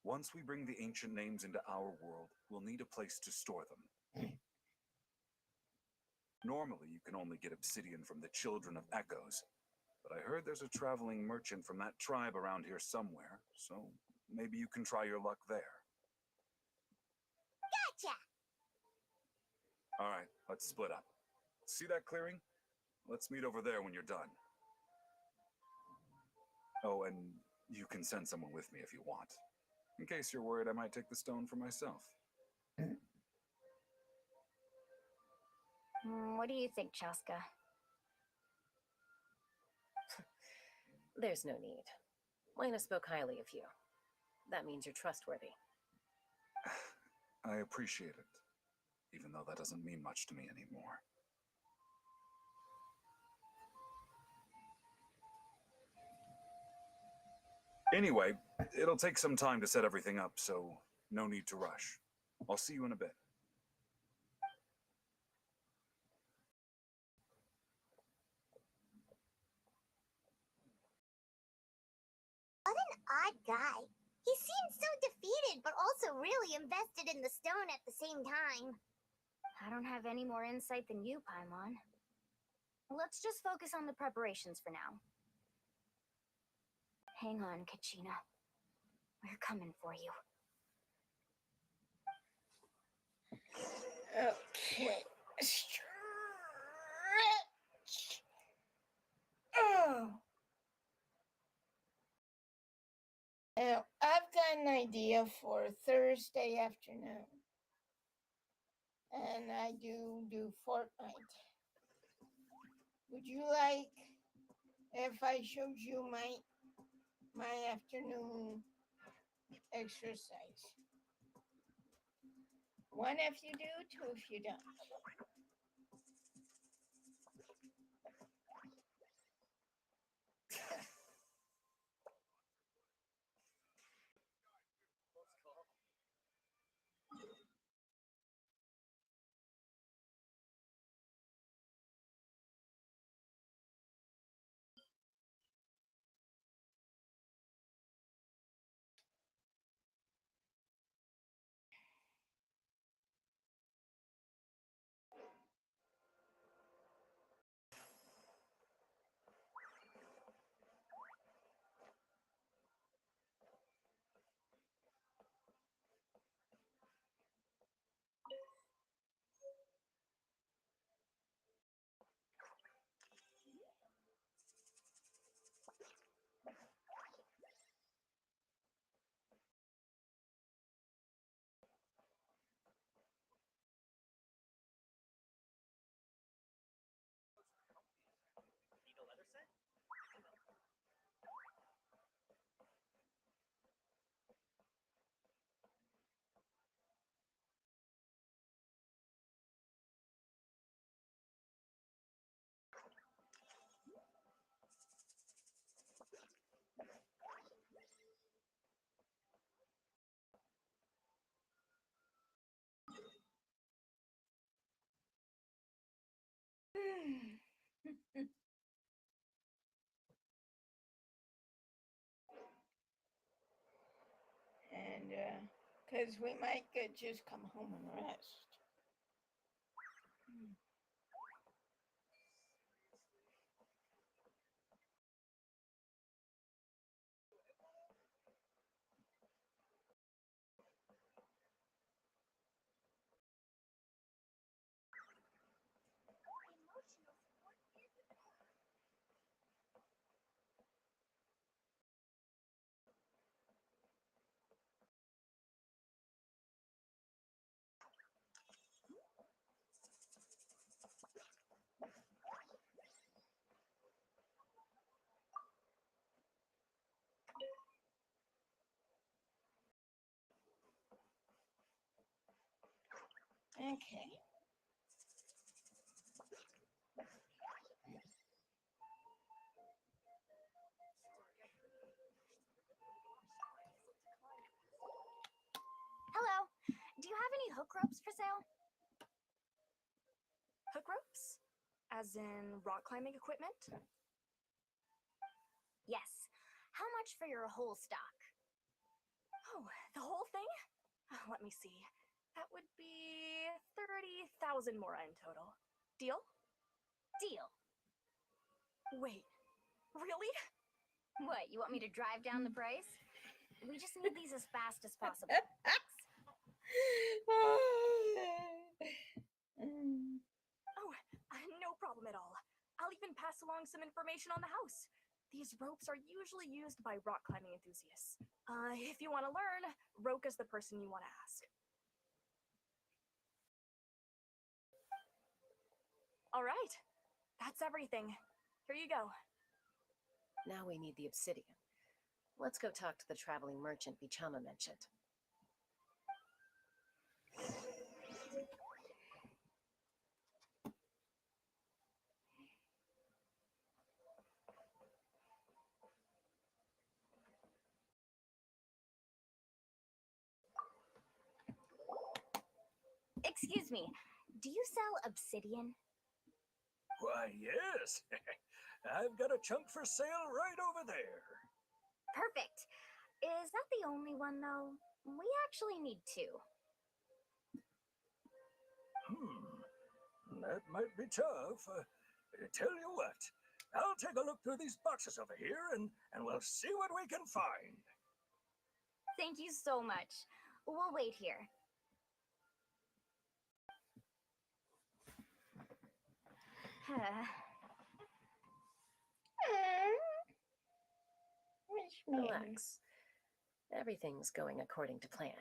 Once we bring the ancient names into our world, we'll need a place to store them. Normally, you can only get obsidian from the Children of Echoes, but I heard there's a traveling merchant from that tribe around here somewhere, so maybe you can try your luck there. Gotcha! All right, let's split up. See that clearing? Let's meet over there when you're done. Oh, and you can send someone with me if you want. In case you're worried I might take the stone for myself. What do you think, Chaska? There's no need. Lena spoke highly of you. That means you're trustworthy. I appreciate it, even though that doesn't mean much to me anymore. Anyway, it'll take some time to set everything up, so no need to rush. I'll see you in a bit. What an odd guy. He seemed so defeated, but also really invested in the stone at the same time. I don't have any more insight than you, Paimon. Let's just focus on the preparations for now. Hang on, Kachina. We're coming for you. Okay. Stretch. Oh. Now, I've got an idea for Thursday afternoon. And I do Fortnite. Would you like if I showed you my afternoon exercise? 1 if you do, 2 if you don't. Need a leather set? And, because we might could just come home and rest. Okay. Hello. Do you have any hook ropes for sale? Hook ropes? As in rock climbing equipment? Yes. How much for your whole stock? Oh, the whole thing? Let me see. That would be 30,000 more in total. Deal? Deal. Wait, really? What, you want me to drive down the price? We just need these as fast as possible. Oh, no problem at all. I'll even pass along some information on the house. These ropes are usually used by rock climbing enthusiasts. If you want to learn, Roke is the person you want to ask. All right, that's everything. Here you go. Now we need the obsidian. Let's go talk to the traveling merchant Bichama mentioned. Excuse me, do you sell obsidian? Why, yes. I've got a chunk for sale right over there. Perfect. Is that the only one, though? We actually need two. That might be tough. Tell you what, I'll take a look through these boxes over here and we'll see what we can find. Thank you so much. We'll wait here. Relax. Everything's going according to plan.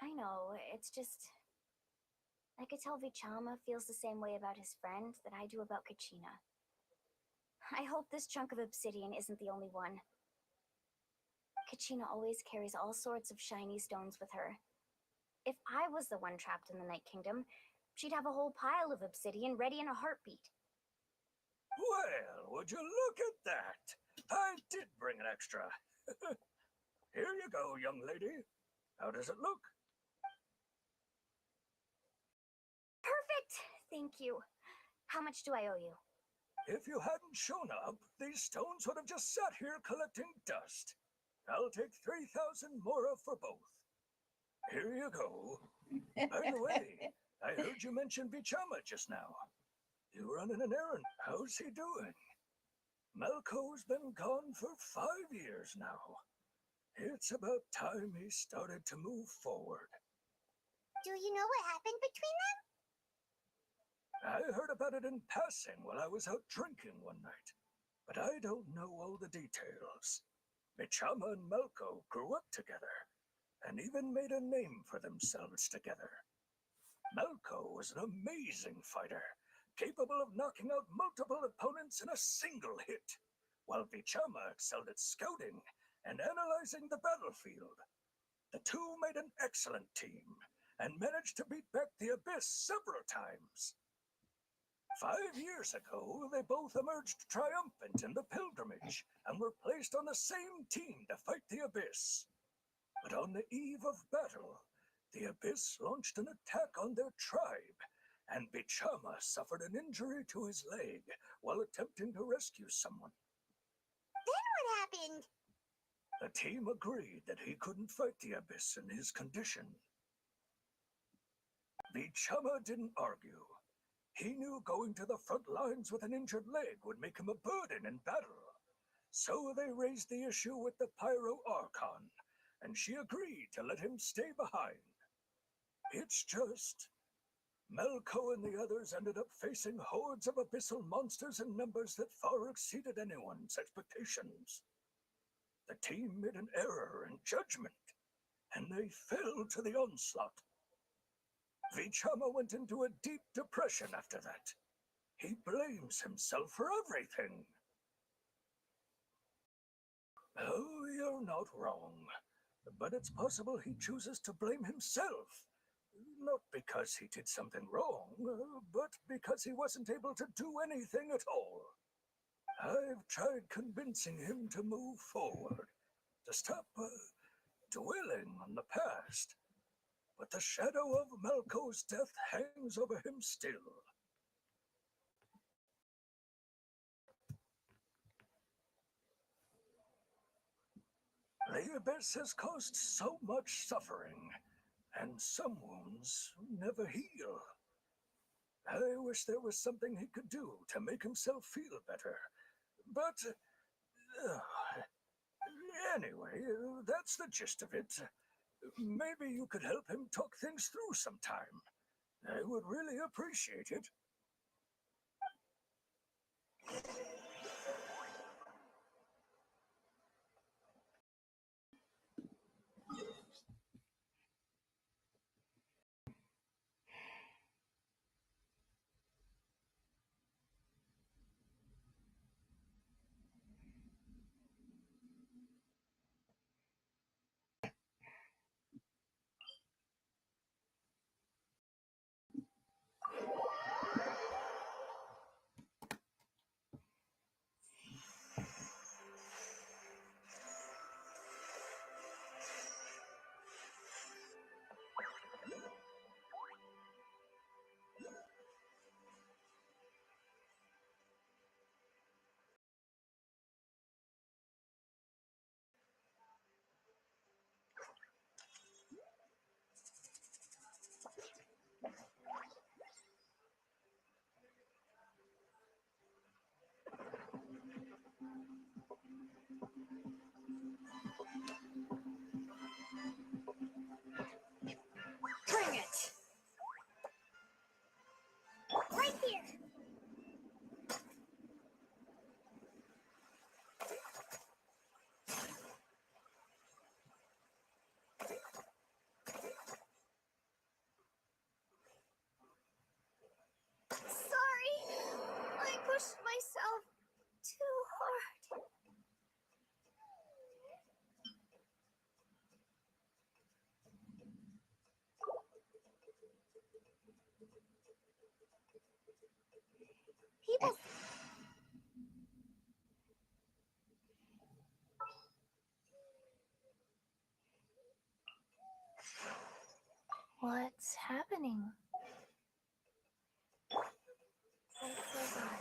I know, it's just... I could tell Vichama feels the same way about his friend that I do about Kachina. I hope this chunk of obsidian isn't the only one. Kachina always carries all sorts of shiny stones with her. If I was the one trapped in the Night Kingdom, she'd have a whole pile of obsidian ready in a heartbeat. Well, would you look at that? I did bring an extra. Here you go, young lady. How does it look? Perfect! Thank you. How much do I owe you? If you hadn't shown up, these stones would have just sat here collecting dust. I'll take 3,000 more for both. Here you go. By the way, I heard you mention Bichama just now. You running an errand. How's he doing? Malco's been gone for 5 years now. It's about time he started to move forward. Do you know what happened between them? I heard about it in passing while I was out drinking one night, but I don't know all the details. Bichama and Malco grew up together, and even made a name for themselves together. Malco was an amazing fighter, capable of knocking out multiple opponents in a single hit, while Bichama excelled at scouting and analyzing the battlefield. The two made an excellent team, and managed to beat back the Abyss several times. 5 years ago, they both emerged triumphant in the pilgrimage and were placed on the same team to fight the Abyss. But on the eve of battle, the Abyss launched an attack on their tribe, and Bichama suffered an injury to his leg while attempting to rescue someone. Then what happened? The team agreed that he couldn't fight the Abyss in his condition. Bichama didn't argue. He knew going to the front lines with an injured leg would make him a burden in battle. So they raised the issue with the Pyro Archon, and she agreed to let him stay behind. It's just... Malco and the others ended up facing hordes of abyssal monsters in numbers that far exceeded anyone's expectations. The team made an error in judgment, and they fell to the onslaught. Vichama went into a deep depression after that. He blames himself for everything. Oh, you're not wrong. But it's possible he chooses to blame himself. Not because he did something wrong, but because he wasn't able to do anything at all. I've tried convincing him to move forward, to stop dwelling on the past. But the shadow of Malco's death hangs over him still. The abyss has caused so much suffering, and some wounds never heal. I wish there was something he could do to make himself feel better. But, anyway, that's the gist of it. Maybe you could help him talk things through sometime. I would really appreciate it. Bring it! Right here. Sorry, I pushed myself too hard. People. What's happening? I forgot.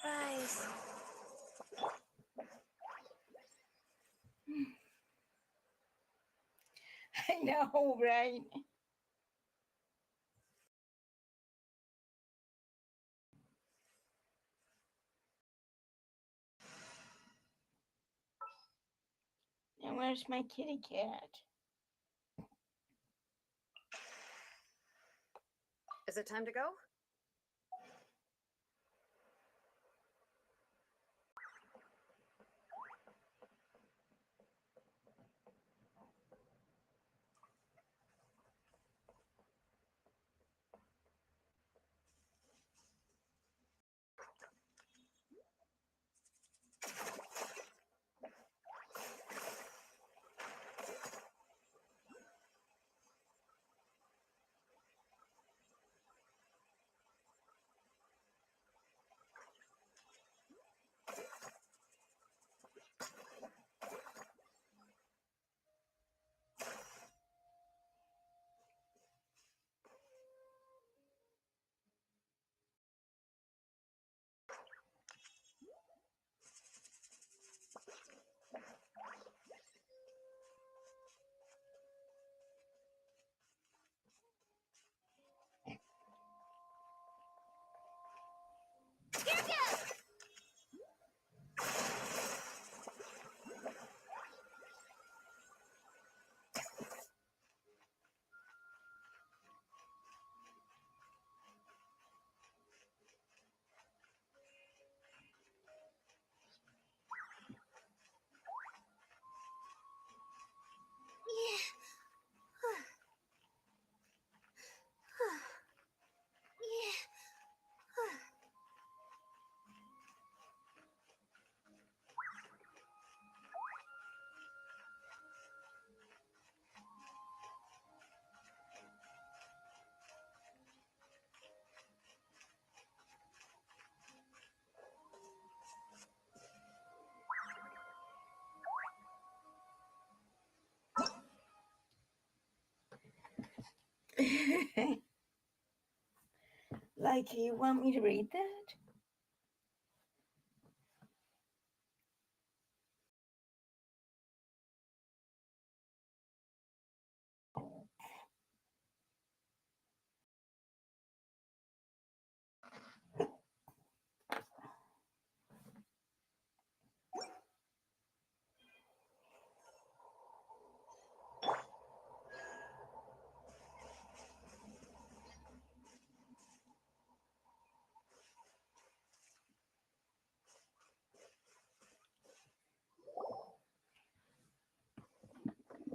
Guys. I know, right? Now where's my kitty cat? Is it time to go? Like, you want me to read that?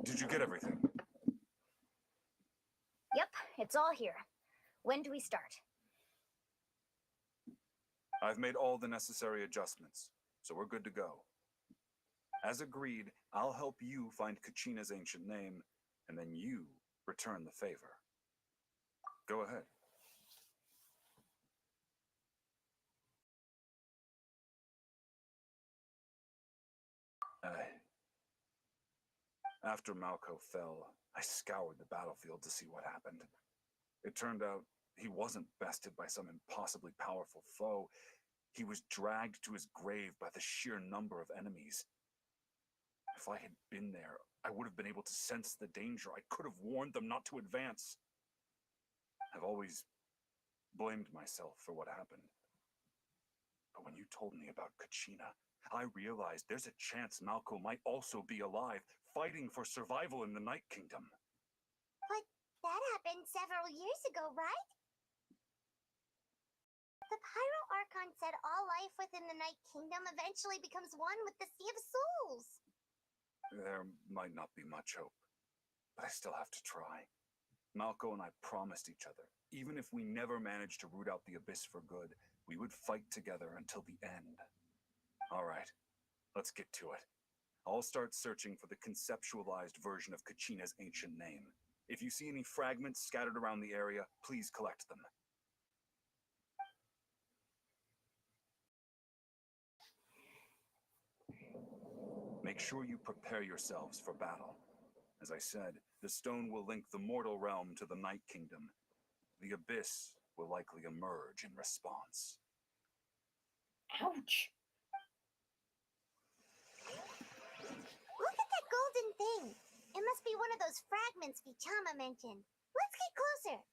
Did you get everything? Yep, it's all here. When do we start? I've made all the necessary adjustments, so we're good to go. As agreed, I'll help you find Kachina's ancient name, and then you return the favor. Go ahead. After Malco fell, I scoured the battlefield to see what happened. It turned out he wasn't bested by some impossibly powerful foe. He was dragged to his grave by the sheer number of enemies. If I had been there, I would have been able to sense the danger. I could have warned them not to advance. I've always blamed myself for what happened. But when you told me about Kachina, I realized there's a chance Malco might also be alive, fighting for survival in the Night Kingdom. But that happened several years ago, right? The Pyro Archon said all life within the Night Kingdom eventually becomes one with the Sea of Souls. There might not be much hope, but I still have to try. Malco and I promised each other, even if we never managed to root out the Abyss for good, we would fight together until the end. All right, let's get to it. I'll start searching for the conceptualized version of Kachina's ancient name. If you see any fragments scattered around the area, please collect them. Make sure you prepare yourselves for battle. As I said, the stone will link the mortal realm to the Night Kingdom. The Abyss will likely emerge in response. Ouch. Look at that golden thing. It must be one of those fragments Vichama mentioned. Let's get closer.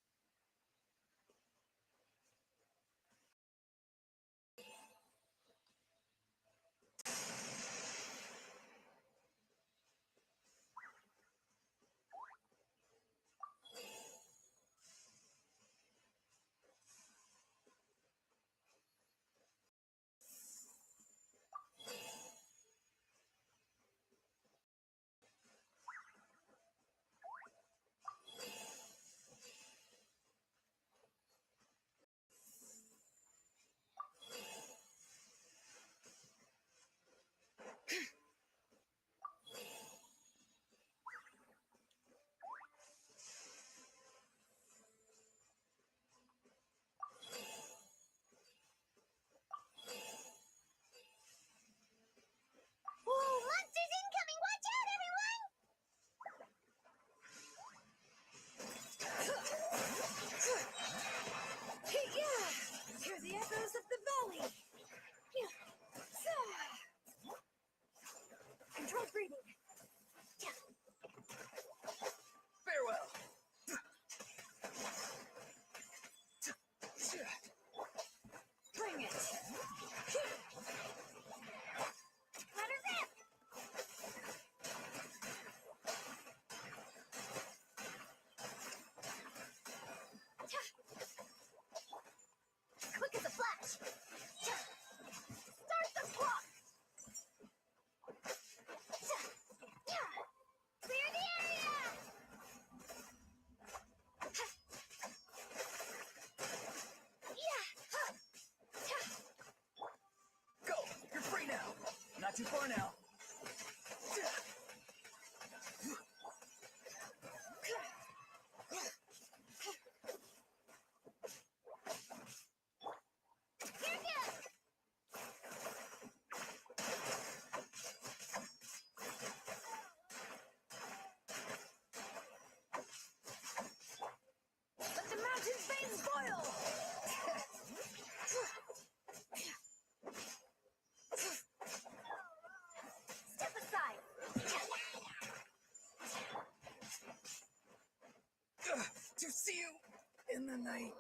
you in the Night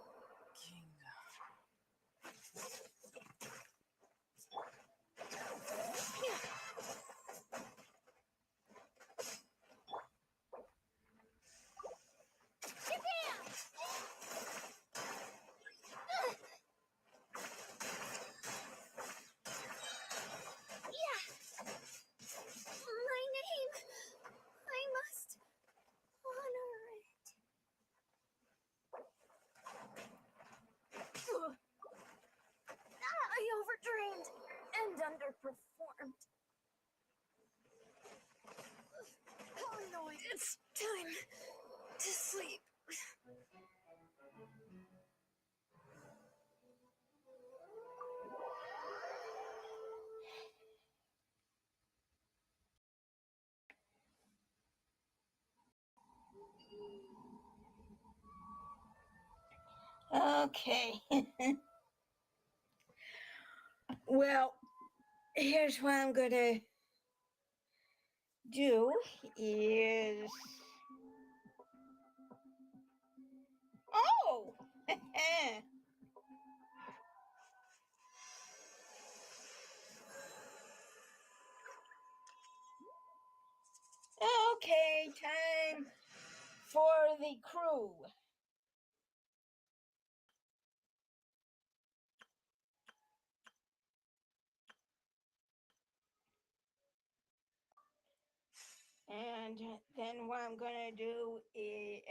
Kingdom. My name. I must honor it. I overtrained and underperformed. Oh no, it's time to sleep. Okay. Well, here's what I'm gonna do is oh okay, time for the crew. And then what I'm gonna do is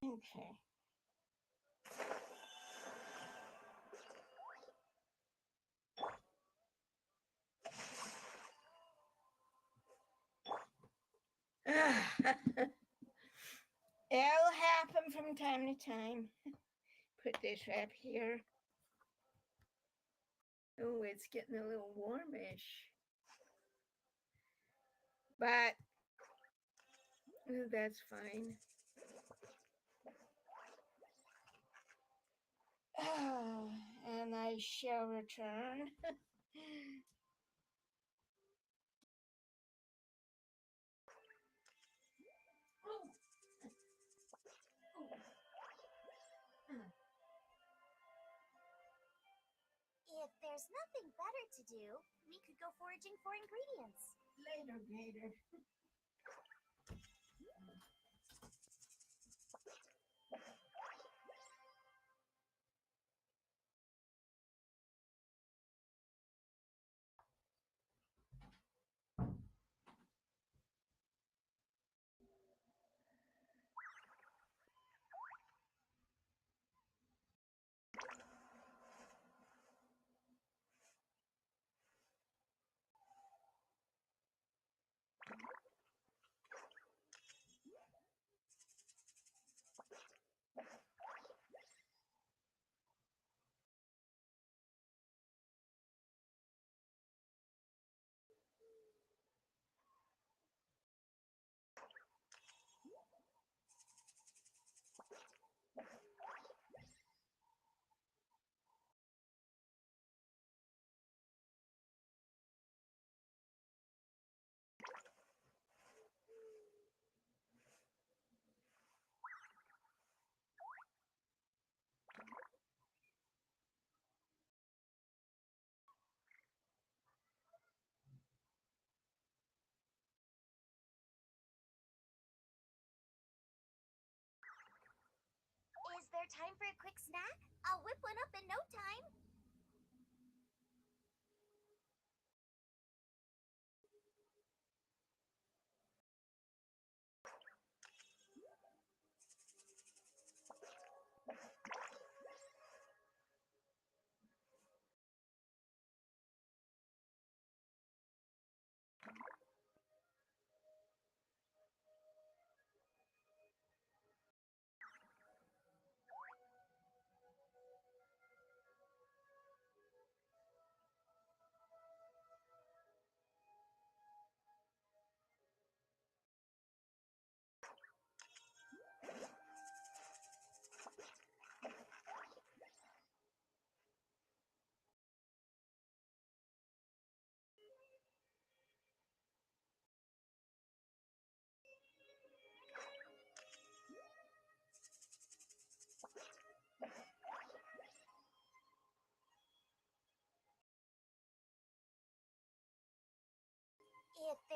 okay. It'll happen from time to time. Put this up here. Oh, it's getting a little warmish. But that's fine. And I shall return. If there's nothing better to do, we could go foraging for ingredients. Later, Gator. Is there time for a quick snack? I'll whip one up in no time.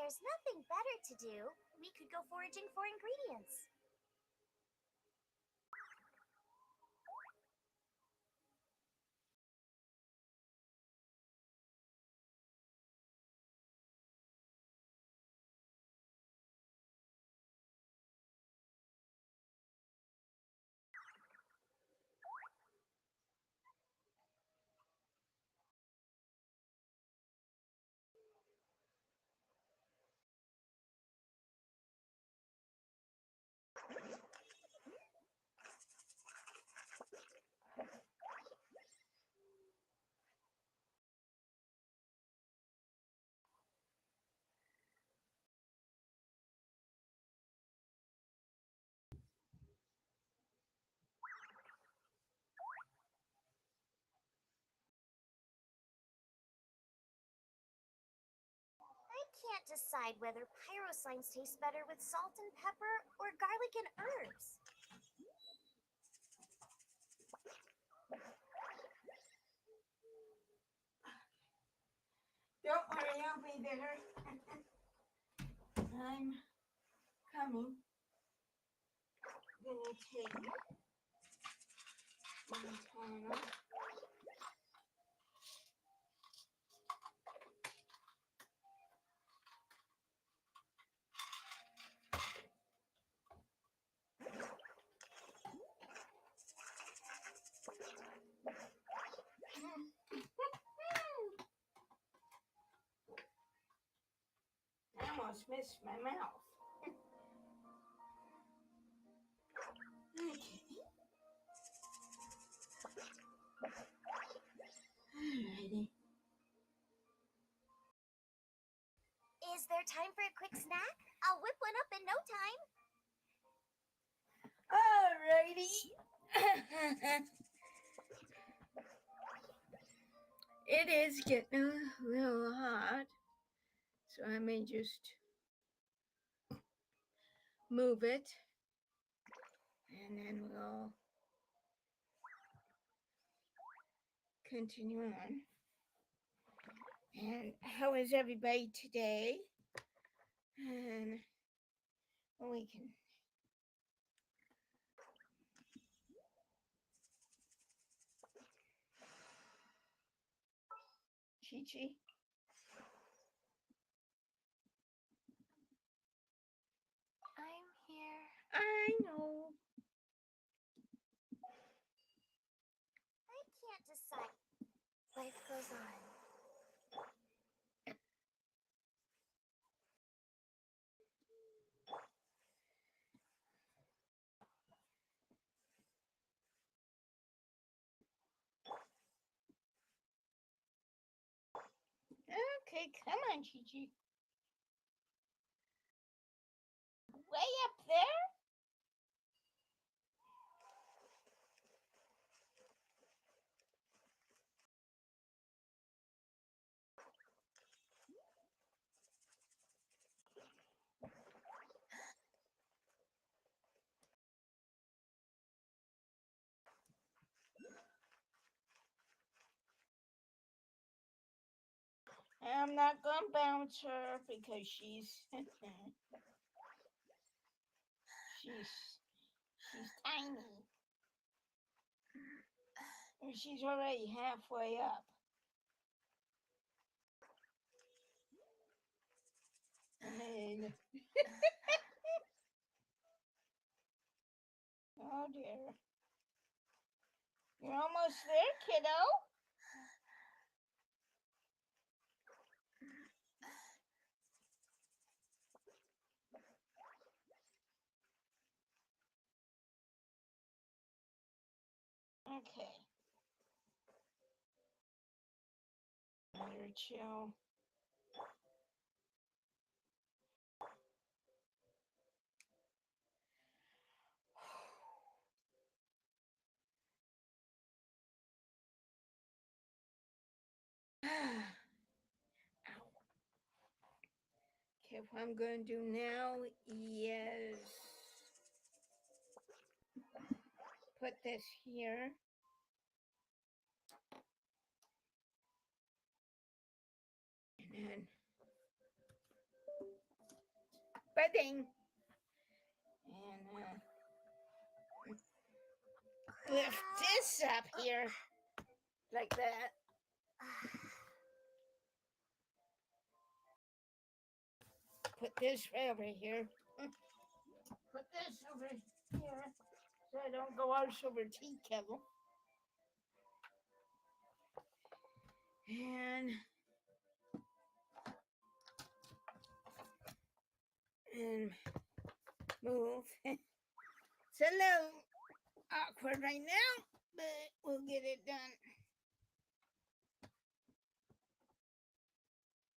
there's nothing better to do, we could go foraging for ingredients. I can't decide whether pyro slimes taste better with salt and pepper or garlic and herbs. Don't worry, I'll be there. I'm coming. Gonna take Montana. I almost missed my mouth. Okay. Alrighty. Is there time for a quick snack? I'll whip one up in no time. Alrighty. It is getting a little hot, so I may just move it, and then we'll continue on. And how is everybody today? And we can Chi-Chi. I'm here. I know. I can't decide. Life goes on. Okay, come on, Chi-Chi. Way up there? I'm not gonna bounce her because she's she's tiny. And she's already halfway up. And oh dear. You're almost there, kiddo. Okay. Another chill. Okay, what I'm going to do now is put this here. And then pudding. And lift this up here like that. Put this right over here. Put this over here so I don't go out over tea kettle. And move. It's a little awkward right now, but we'll get it done.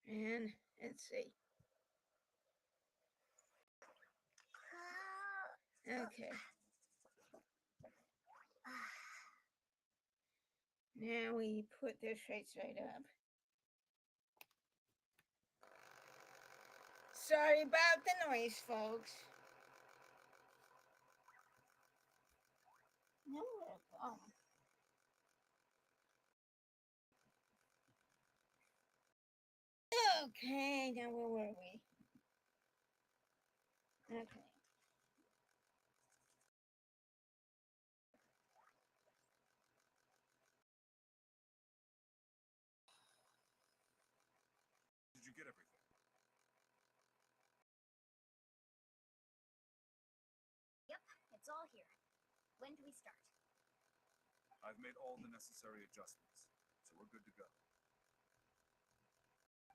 And let's see. Okay. Now we put this right side up. Sorry about the noise, folks. No, okay, now where were we? Okay. Did you get everything? Yep, it's all here. When do we start? I've made all the necessary adjustments, so we're good to go.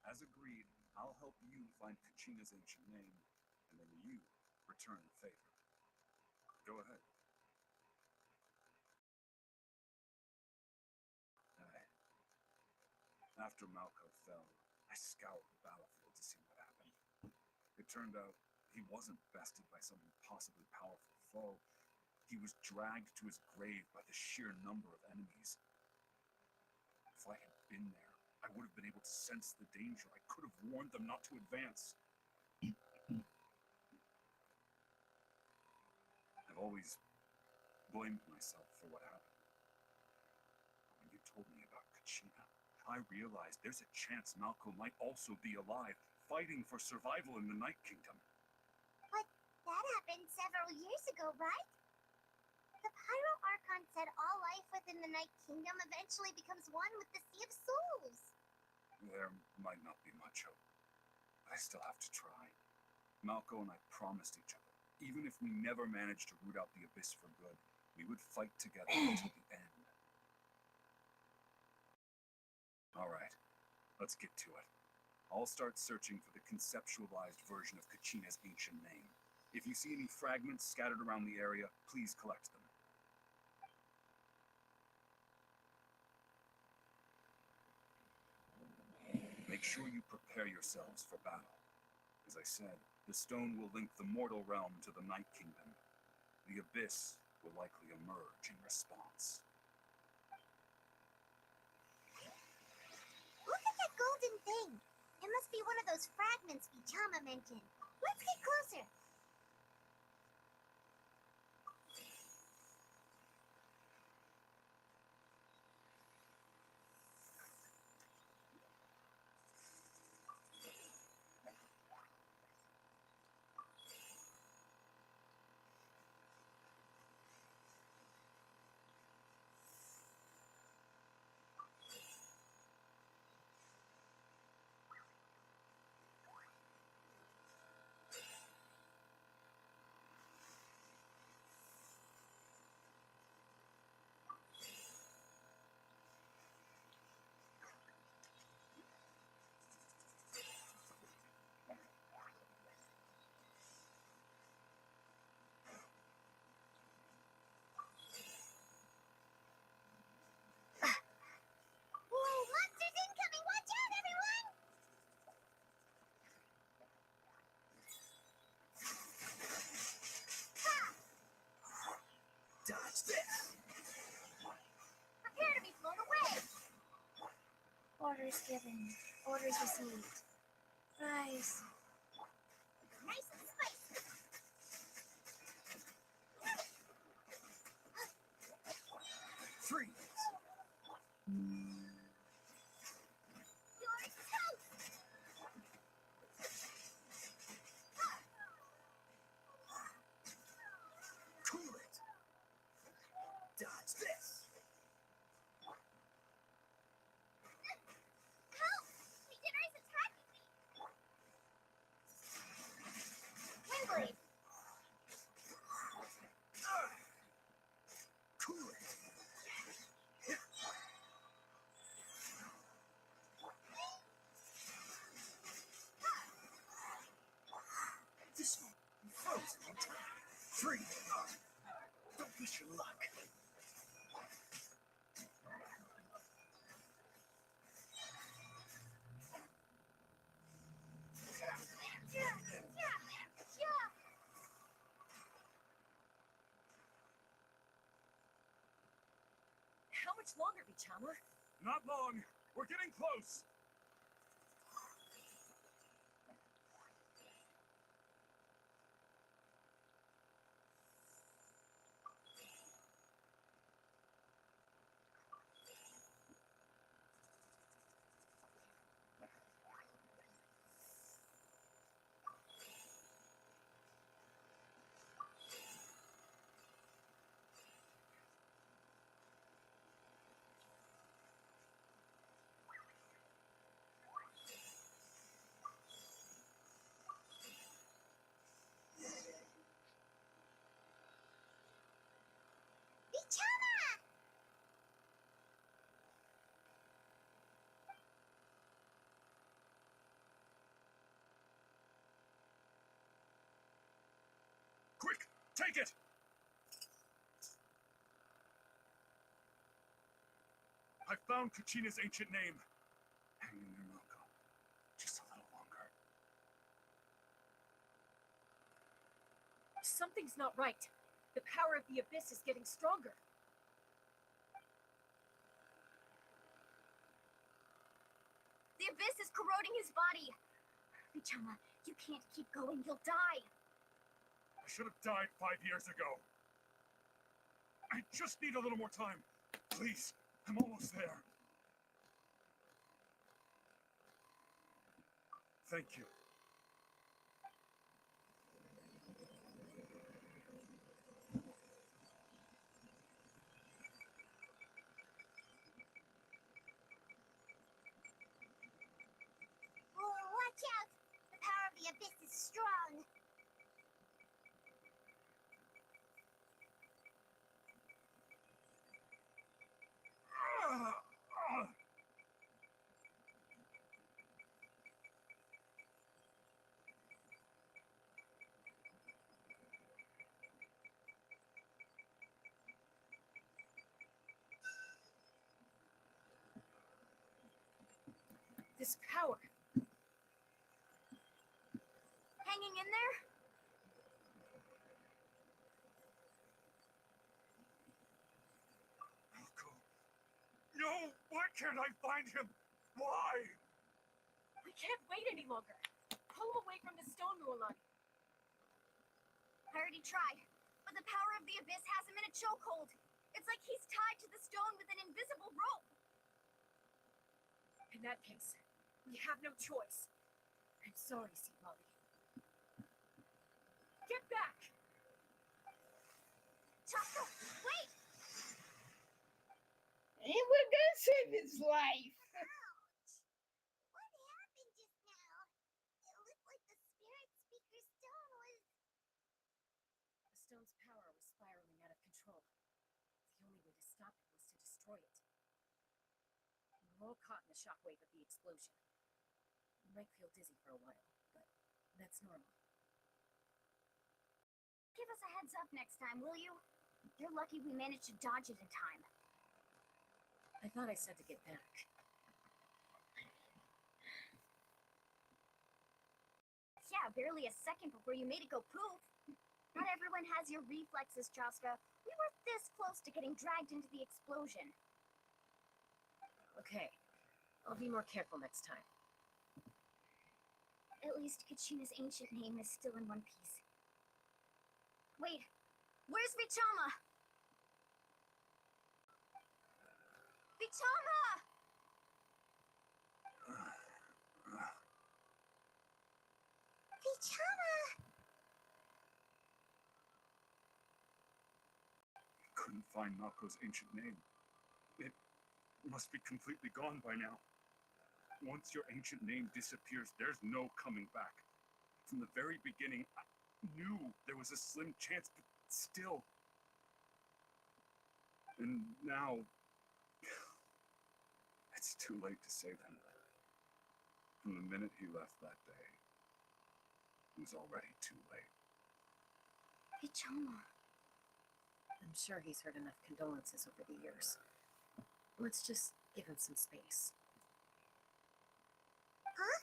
As agreed, I'll help you find Kachina's ancient name, and then you return the favor. Go ahead. After Malko fell, I scoured the battlefield to see what happened. It turned out he wasn't bested by some impossibly powerful foe. He was dragged to his grave by the sheer number of enemies. If I had been there, I would have been able to sense the danger. I could have warned them not to advance. I've always blamed myself for what happened. When you told me about Kachina, I realized there's a chance Malko might also be alive, fighting for survival in the Night Kingdom. But that happened several years ago, right? The Pyro Archon said all life within the Night Kingdom eventually becomes one with the Sea of Souls. There might not be much hope, but I still have to try. Malko and I promised each other, even if we never managed to root out the Abyss for good, we would fight together until the end. All right, let's get to it. I'll start searching for the conceptualized version of Kachina's ancient name. If you see any fragments scattered around the area, please collect them. Make sure you prepare yourselves for battle. As I said, the stone will link the mortal realm to the Night Kingdom. The Abyss will likely emerge in response. Look at that golden thing. It must be one of those fragments Bichama mentioned. Let's get closer. Monsters incoming! Watch out, everyone! Dodge that. Prepare to be blown away! Orders given. Orders received. Rise. Nice and spicy! Freeze. Yours toast! Wish you luck. How much longer, Bichama? Not long. We're getting close. Bichama! Quick, take it! I found Kachina's ancient name. Hang in there, Malco. Just a little longer. Something's not right. The power of the abyss is getting stronger. The abyss is corroding his body. Bichama, you can't keep going. You'll die. I should have died 5 years ago. I just need a little more time. Please, I'm almost there. Thank you. Oh, watch out! The power of the abyss is strong. This power. Hanging in there? Malco. No! Why can't I find him? Why? We can't wait any longer. Pull him away from the stone, Mulan. I already tried, but the power of the abyss has him in a chokehold. It's like he's tied to the stone with an invisible rope. In that case, we have no choice. I'm sorry, Seawally. Get back! Chaka, wait! And we're gonna save his life. Ouch! What happened just now? It looked like the spirit speaker stone was... The stone's power was spiraling out of control. The only way to stop it was to destroy it. We were all caught in the shockwave of the explosion. You might feel dizzy for a while, but that's normal. Give us a heads up next time, will you? You're lucky we managed to dodge it in time. I thought I said to get back. Yeah, barely a second before you made it go poof. Not everyone has your reflexes, Chaska. We were this close to getting dragged into the explosion. Okay, I'll be more careful next time. At least Kachina's ancient name is still in one piece. Wait, where's Vichama? Vichama! Bichama! Couldn't find Malco's ancient name. It must be completely gone by now. Once your ancient name disappears, there's no coming back. From the very beginning, I knew there was a slim chance, but still. And now, it's too late to save him. From the minute he left that day, it was already too late. Vichama. The I'm sure he's heard enough condolences over the years. Let's just give him some space. Huh?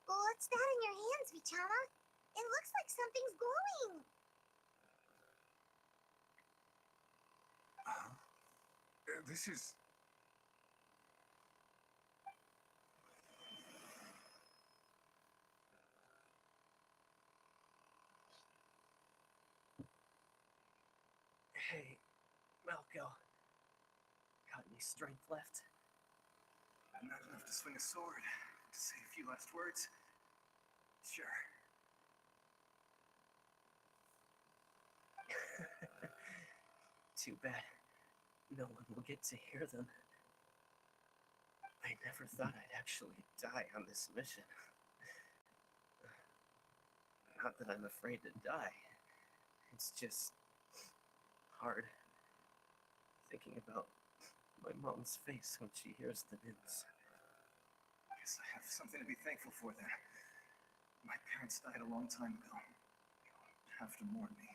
What's that in your hands, Vichama? It looks like something's glowing. This is... Hey, Malco. Got any strength left? Not enough to swing a sword. To say a few last words? Sure. Too bad. No one will get to hear them. I never thought I'd actually die on this mission. Not that I'm afraid to die. It's just hard thinking about my mom's face when she hears the news. I guess I have something to be thankful for then. My parents died a long time ago. You'll have to mourn me.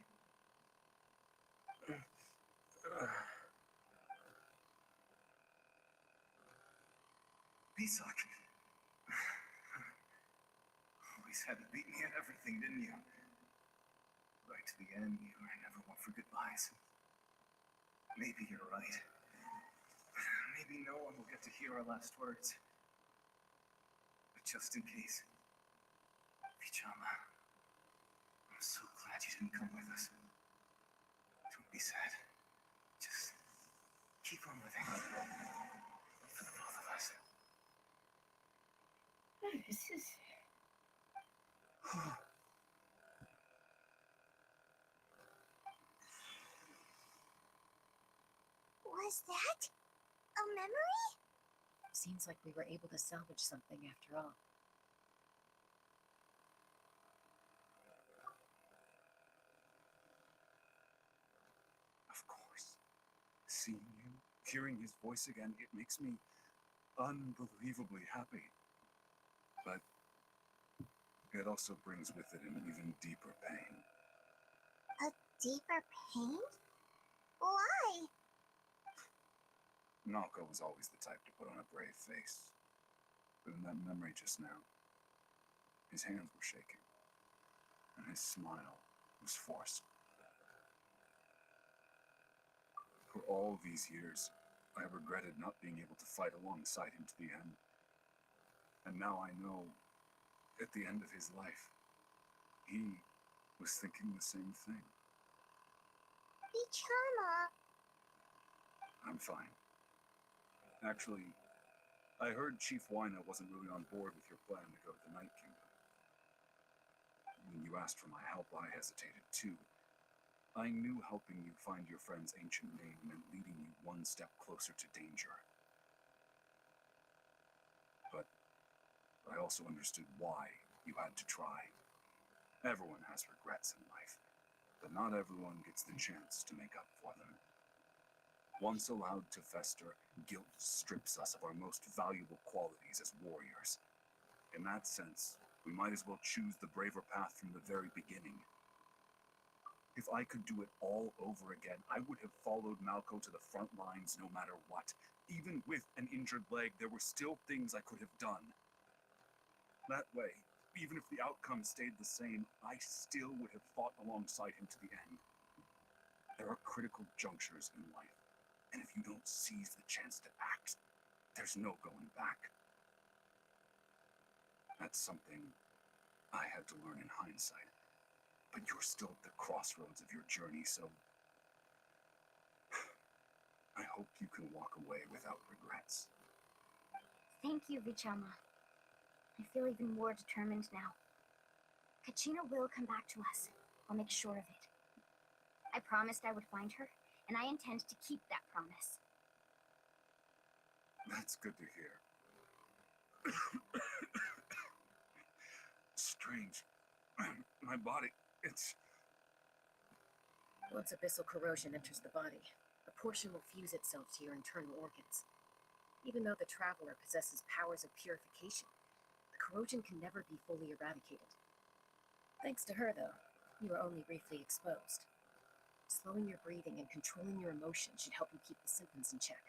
Pisak. Always had to beat me at everything, didn't you? Right to the end, you were never one for goodbyes. Maybe you're right. Maybe no one will get to hear our last words. But just in case, Vichama, I'm so glad you didn't come with us. Don't be sad. Just keep on living. For the both of us. This is... Was that a memory? Seems like we were able to salvage something after all. Of course. Seeing him, hearing his voice again, it makes me unbelievably happy. But it also brings with it an even deeper pain. A deeper pain? Why? Malco was always the type to put on a brave face. But in that memory just now, his hands were shaking, and his smile was forced. For all these years, I regretted not being able to fight alongside him to the end. And now I know, at the end of his life, he was thinking the same thing. Vichama. I'm fine. Actually, I heard Chief Wina wasn't really on board with your plan to go to the Night Kingdom. When you asked for my help, I hesitated too. I knew helping you find your friend's ancient name meant leading you one step closer to danger. But I also understood why you had to try. Everyone has regrets in life, but not everyone gets the chance to make up for them. Once allowed to fester, guilt strips us of our most valuable qualities as warriors. In that sense, we might as well choose the braver path from the very beginning. If I could do it all over again, I would have followed Malco to the front lines no matter what. Even with an injured leg, there were still things I could have done. That way, even if the outcome stayed the same, I still would have fought alongside him to the end. There are critical junctures in life. And if you don't seize the chance to act, there's no going back. That's something I had to learn in hindsight. But you're still at the crossroads of your journey, so I hope you can walk away without regrets. Thank you, Vichama. I feel even more determined now. Kachina will come back to us. I'll make sure of it. I promised I would find her, and I intend to keep that promise. That's good to hear. Strange. My body, it's... Once abyssal corrosion enters the body, a portion will fuse itself to your internal organs. Even though the Traveler possesses powers of purification, the corrosion can never be fully eradicated. Thanks to her, though, you were only briefly exposed. Slowing your breathing and controlling your emotions should help you keep the symptoms in check.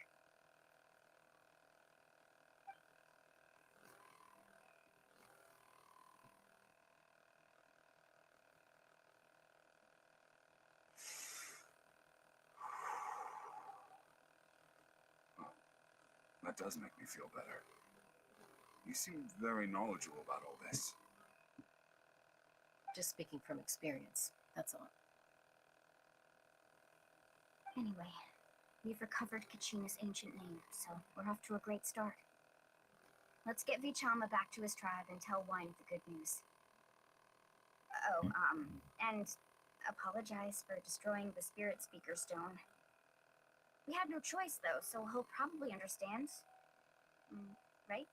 That does make me feel better. You seem very knowledgeable about all this. Just speaking from experience, that's all. Anyway, we've recovered Kachina's ancient name, so we're off to a great start. Let's get Vichama back to his tribe and tell Wine the good news. Oh, and apologize for destroying the Spirit Speaker Stone. We had no choice, though, so he'll probably understand. Right?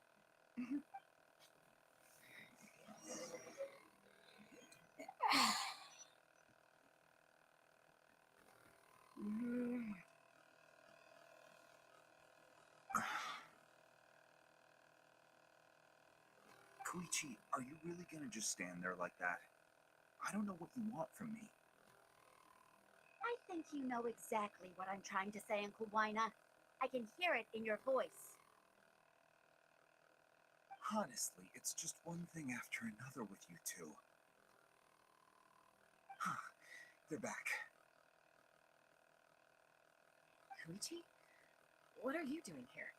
Koichi, are you really gonna just stand there like that? I don't know what you want from me. I think you know exactly what I'm trying to say, Uncle Wina. I can hear it in your voice. Honestly, it's just one thing after another with you two. They're back. Koichi? What are you doing here?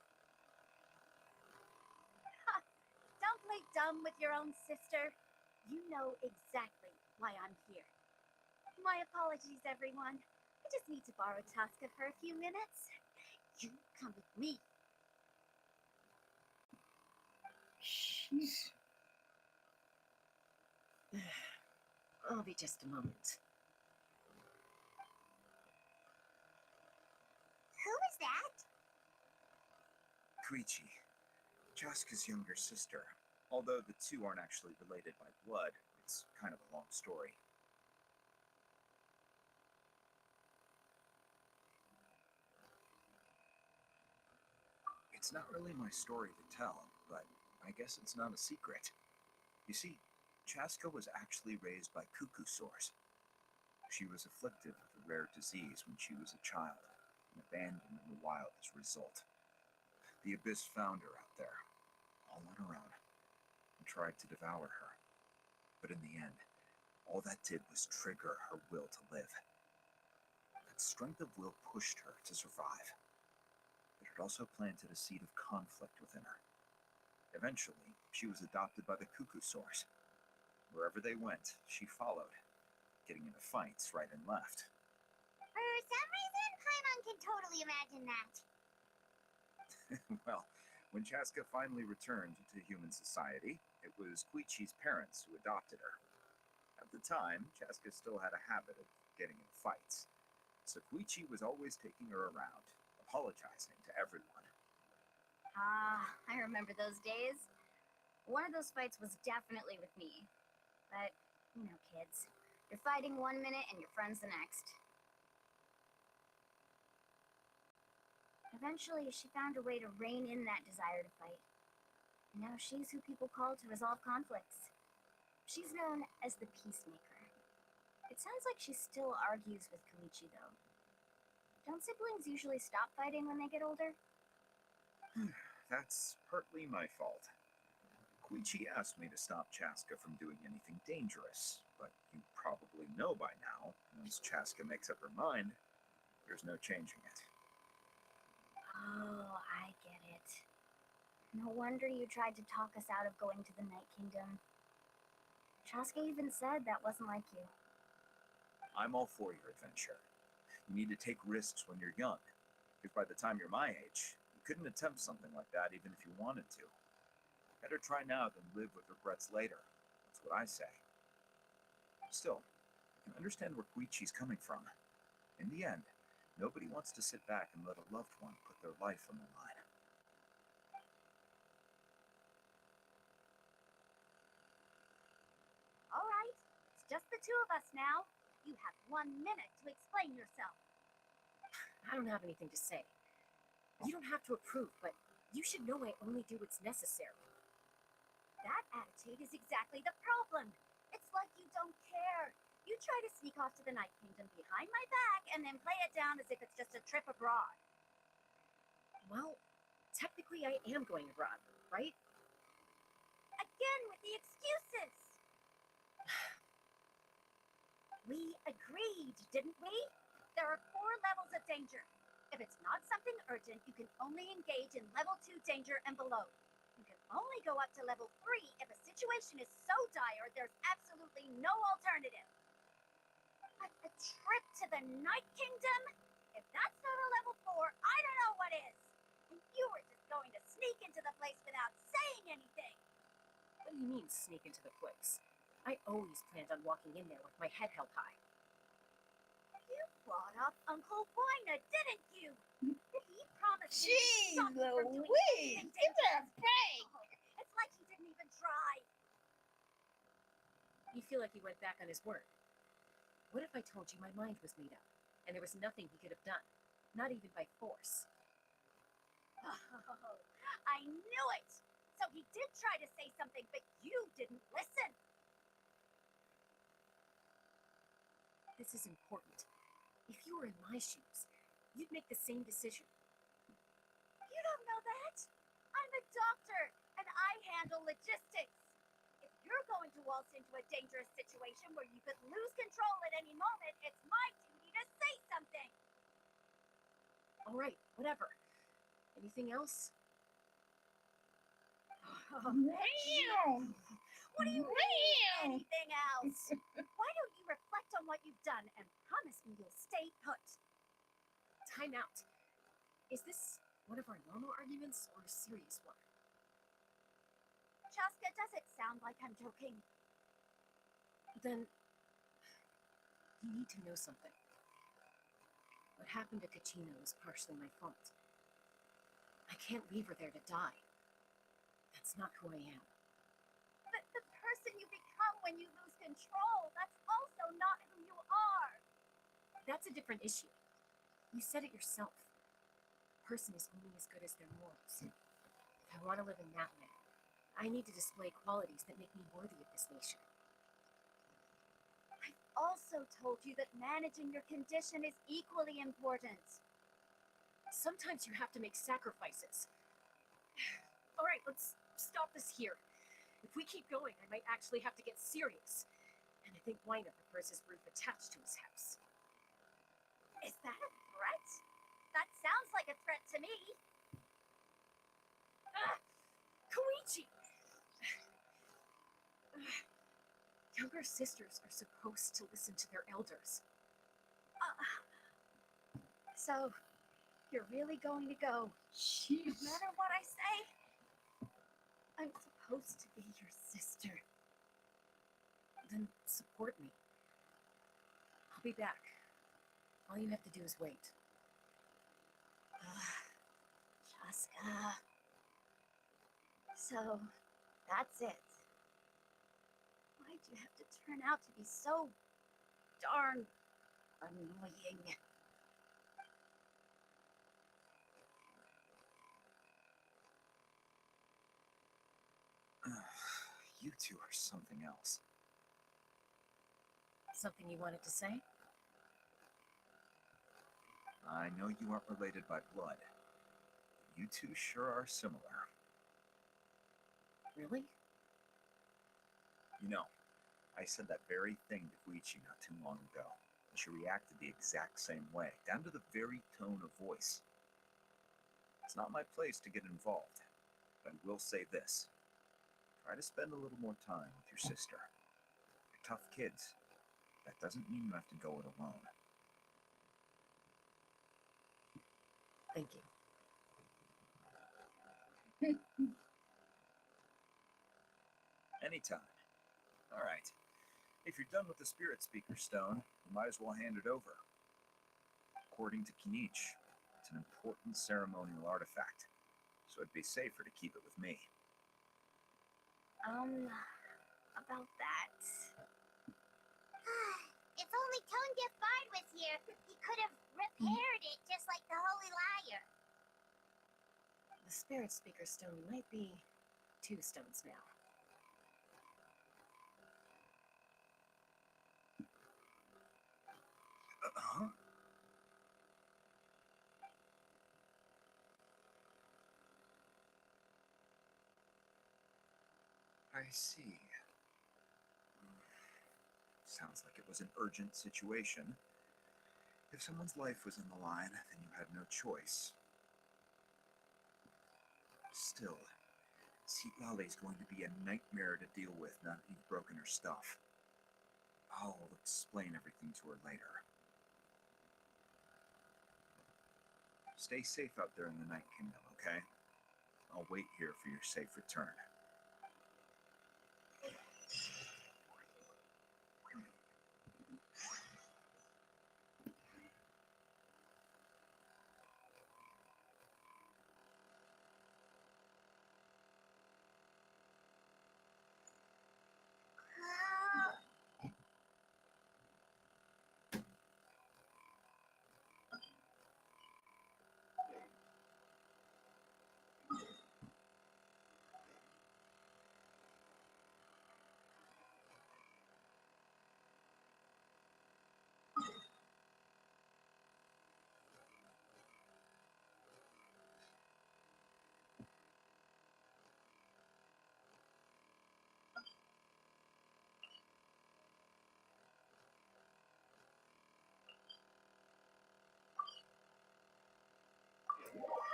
Don't play dumb with your own sister. You know exactly why I'm here. My apologies, everyone. I just need to borrow Tosca for a few minutes. You come with me. She's... I'll be just a moment. Who is that? Koichi, Chaska's younger sister. Although the two aren't actually related by blood, it's kind of a long story. It's not really my story to tell, but I guess it's not a secret. You see, Chaska was actually raised by cuckoo sores. She was afflicted with a rare disease when she was a child, and abandoned in the wild as a result. The Abyss found her out there, all on her own, and tried to devour her. But in the end, all that did was trigger her will to live. That strength of will pushed her to survive. But it also planted a seed of conflict within her. Eventually, she was adopted by the cuckoo source. Wherever they went, she followed, getting into fights right and left. For some reason, Paimon can totally imagine that. Well, when Chaska finally returned to human society, it was Koichi's parents who adopted her. At the time, Chaska still had a habit of getting in fights, so Koichi was always taking her around, apologizing to everyone. I remember those days. One of those fights was definitely with me. But, you know, kids. You're fighting one minute and your friend's the next. Eventually, she found a way to rein in that desire to fight. And now she's who people call to resolve conflicts. She's known as the Peacemaker. It sounds like she still argues with Koichi, though. Don't siblings usually stop fighting when they get older? That's partly my fault. Koichi asked me to stop Chaska from doing anything dangerous, but you probably know by now, once Chaska makes up her mind, there's no changing it. Oh, I get it. No wonder you tried to talk us out of going to the Night Kingdom. Chaska even said that wasn't like you. I'm all for your adventure. You need to take risks when you're young, because by the time you're my age, you couldn't attempt something like that even if you wanted to. Better try now than live with regrets later. That's what I say. Still, I can understand where Koichi's coming from. In the end, nobody wants to sit back and let a loved one put their life on the line. All right, it's just the two of us now. You have 1 minute to explain yourself. I don't have anything to say. You don't have to approve, but you should know I only do what's necessary. That attitude is exactly the problem. It's like you don't care. You try to sneak off to the Night Kingdom behind my back and then play it down as if it's just a trip abroad. Well, technically I am going abroad, right? Again with the excuses. We agreed, didn't we? There are 4 levels of danger. If it's not something urgent, you can only engage in level 2 danger and below. You can only go up to level 3 if a situation is so dire there's absolutely no alternative. But a trip to the Night Kingdom? If that's not a level 4, I don't know what is. And you were just going to sneak into the place without saying anything. What do you mean, sneak into the place? I always planned on walking in there with my head held high. You brought up Uncle Wina, didn't you? He promised me to Jeez stop you from doing Louise, anything give her a dangerous. break. Oh, it's like he didn't even try. You feel like he went back on his word. What if I told you my mind was made up, and there was nothing he could have done, not even by force? Oh, I knew it! So he did try to say something, but you didn't listen. This is important. If you were in my shoes, you'd make the same decision. You don't know that. I'm a doctor, and I handle logistics. If you're going to waltz into a dangerous situation where you could lose control at any moment, it's my duty to say something. All right, whatever. Anything else? Meow. What do you mean, anything else? Why don't you reflect on what you've done and promise me you'll stay put? Time out. Is this one of our normal arguments or a serious one? Chaska, does it sound like I'm joking? Then you need to know something. What happened to Kachina was partially my fault. I can't leave her there to die. That's not who I am. But the person you become when you lose control, that's also not who you are. That's a different issue. You said it yourself. A person is only as good as their morals. If I want to live in that way, I need to display qualities that make me worthy of this nation. I've also told you that managing your condition is equally important. Sometimes you have to make sacrifices. All right, let's stop this here. If we keep going, I might actually have to get serious. And I think Wina prefers his roof attached to his house. Is that a threat? That sounds like a threat to me. Koichi! Younger sisters are supposed to listen to their elders. So, you're really going to go, no matter what I say? I'm supposed to be your sister. Then support me. I'll be back. All you have to do is wait. Chaska. So, that's it. Why'd you have to turn out to be so darn annoying? You two are something else. Something you wanted to say? I know you aren't related by blood. You two sure are similar. Really? You know, I said that very thing to Koichi not too long ago, and she reacted the exact same way, down to the very tone of voice. It's not my place to get involved, but I will say this. Try to spend a little more time with your sister. You're tough kids. That doesn't mean you have to go it alone. Thank you. Anytime. All right. If you're done with the Spirit Speaker Stone, you might as well hand it over. According to Kinich, it's an important ceremonial artifact, so it'd be safer to keep it with me. About that. If only Tone Deaf-Bard was here, he could have repaired it just like the Holy Liar. The Spirit Speaker Stone might be 2 stones now. I see. Sounds like it was an urgent situation. If someone's life was in the line, then you had no choice. Still, Lali's going to be a nightmare to deal with now that you've broken her stuff. I'll explain everything to her later. Stay safe out there in the Night Kingdom, okay? I'll wait here for your safe return.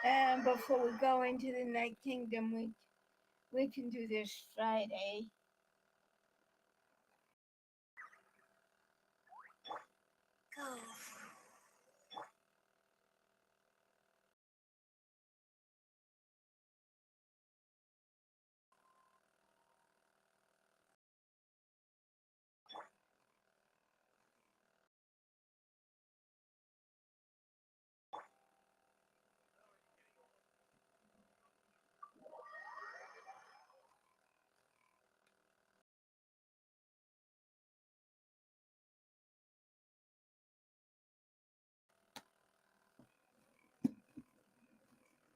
And before we go into the Night Kingdom, we can do this Friday. Go.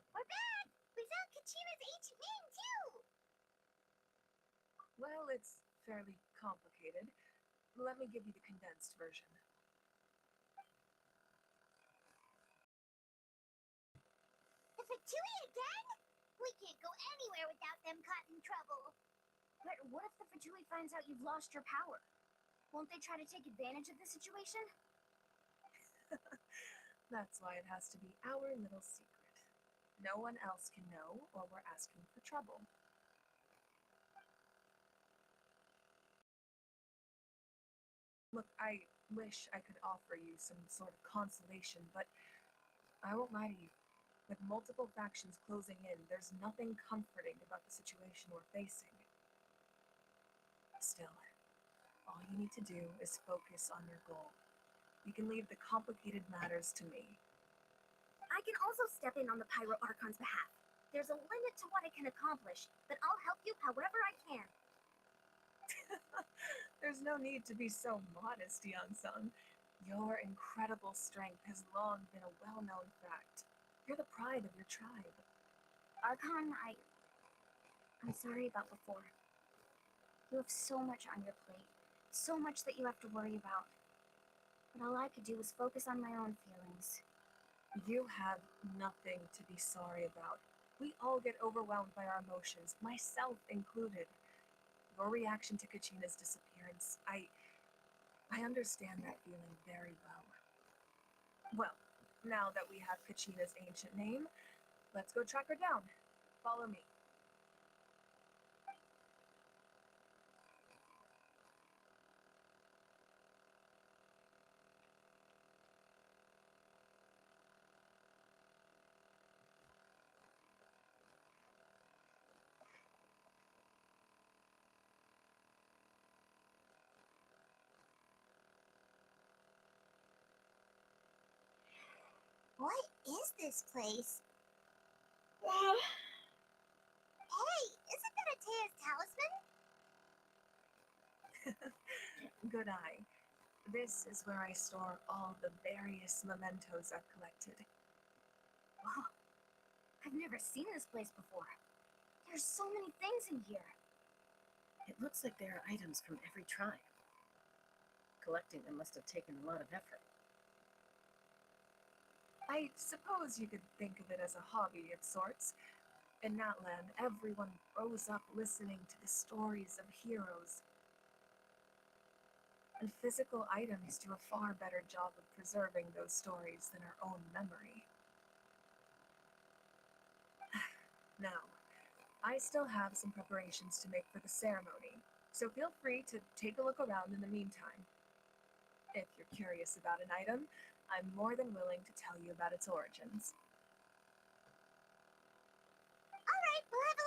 We're back! We found Kachina's ancient name, too! Well, it's fairly complicated. Let me give you the condensed version. The Fatui again? We can't go anywhere without them caught in trouble. But what if the Fatui finds out you've lost your power? Won't they try to take advantage of the situation? That's why it has to be our little secret. No one else can know, or we're asking for trouble. Look, I wish I could offer you some sort of consolation, but I won't lie to you. With multiple factions closing in, there's nothing comforting about the situation we're facing. Still, all you need to do is focus on your goal. You can leave the complicated matters to me. I can also step in on the Pyro Archon's behalf. There's a limit to what I can accomplish, but I'll help you however I can. There's no need to be so modest, young-son. Your incredible strength has long been a well-known fact. You're the pride of your tribe. Archon, I'm sorry about before. You have so much on your plate, so much that you have to worry about. But all I could do was focus on my own feelings. You have nothing to be sorry about. We all get overwhelmed by our emotions, myself included. Your reaction to Kachina's disappearance, I understand that feeling very well. Well, now that we have Kachina's ancient name, let's go track her down. Follow me. What is this place? Well, Hey, isn't that Atea's talisman? Good eye. This is where I store all the various mementos I've collected. Wow, I've never seen this place before. There's so many things in here. It looks like there are items from every tribe. Collecting them must have taken a lot of effort. I suppose you could think of it as a hobby of sorts. In that land, everyone grows up listening to the stories of heroes, and physical items do a far better job of preserving those stories than our own memory. Now, I still have some preparations to make for the ceremony, so feel free to take a look around in the meantime. If you're curious about an item, I'm more than willing to tell you about its origins. Alright, we'll have a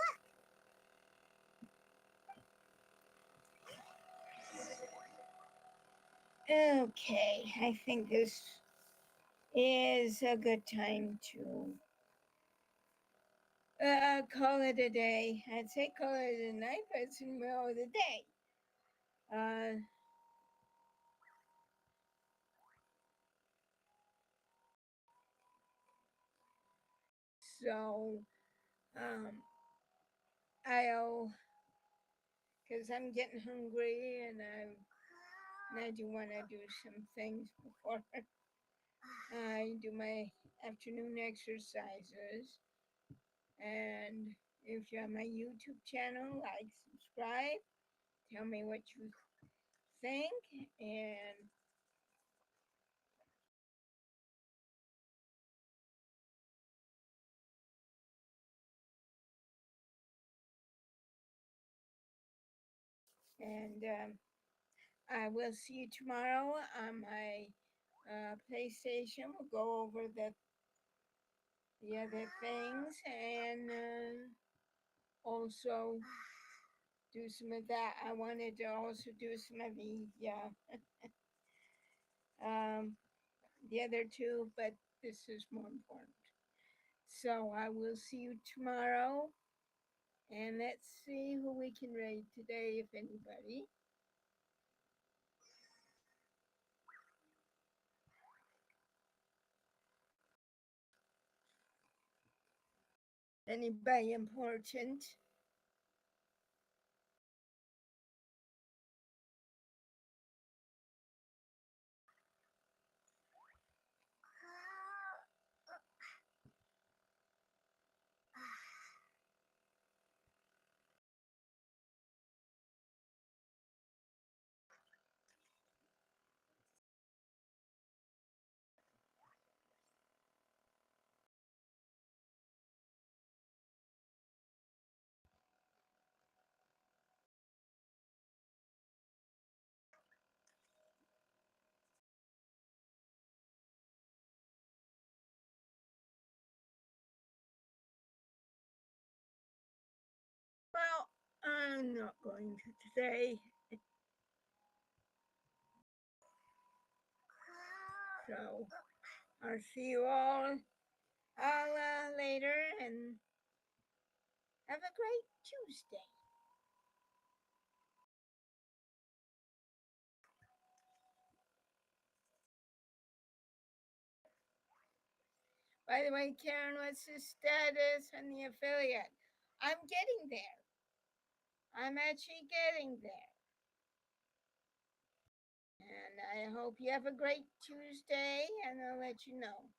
look. Okay, I think this is a good time to call it a day. I'd say call it a night, but it's in the middle of the day. So, because I'm getting hungry and I do want to do some things before I do my afternoon exercises. And if you're on my YouTube channel, like, subscribe, tell me what you think, and I will see you tomorrow on my PlayStation. We'll go over the other things and also do some of that. I wanted to also do some of the other two, but this is more important. So I will see you tomorrow, and let's see who we can raid today, if anybody. Anybody important? Well, I'm not going to today. So I'll see you all later, and have a great Tuesday. By the way, Karen, what's the status on the affiliate? I'm getting there. I'm actually getting there. And I hope you have a great Tuesday, and I'll let you know.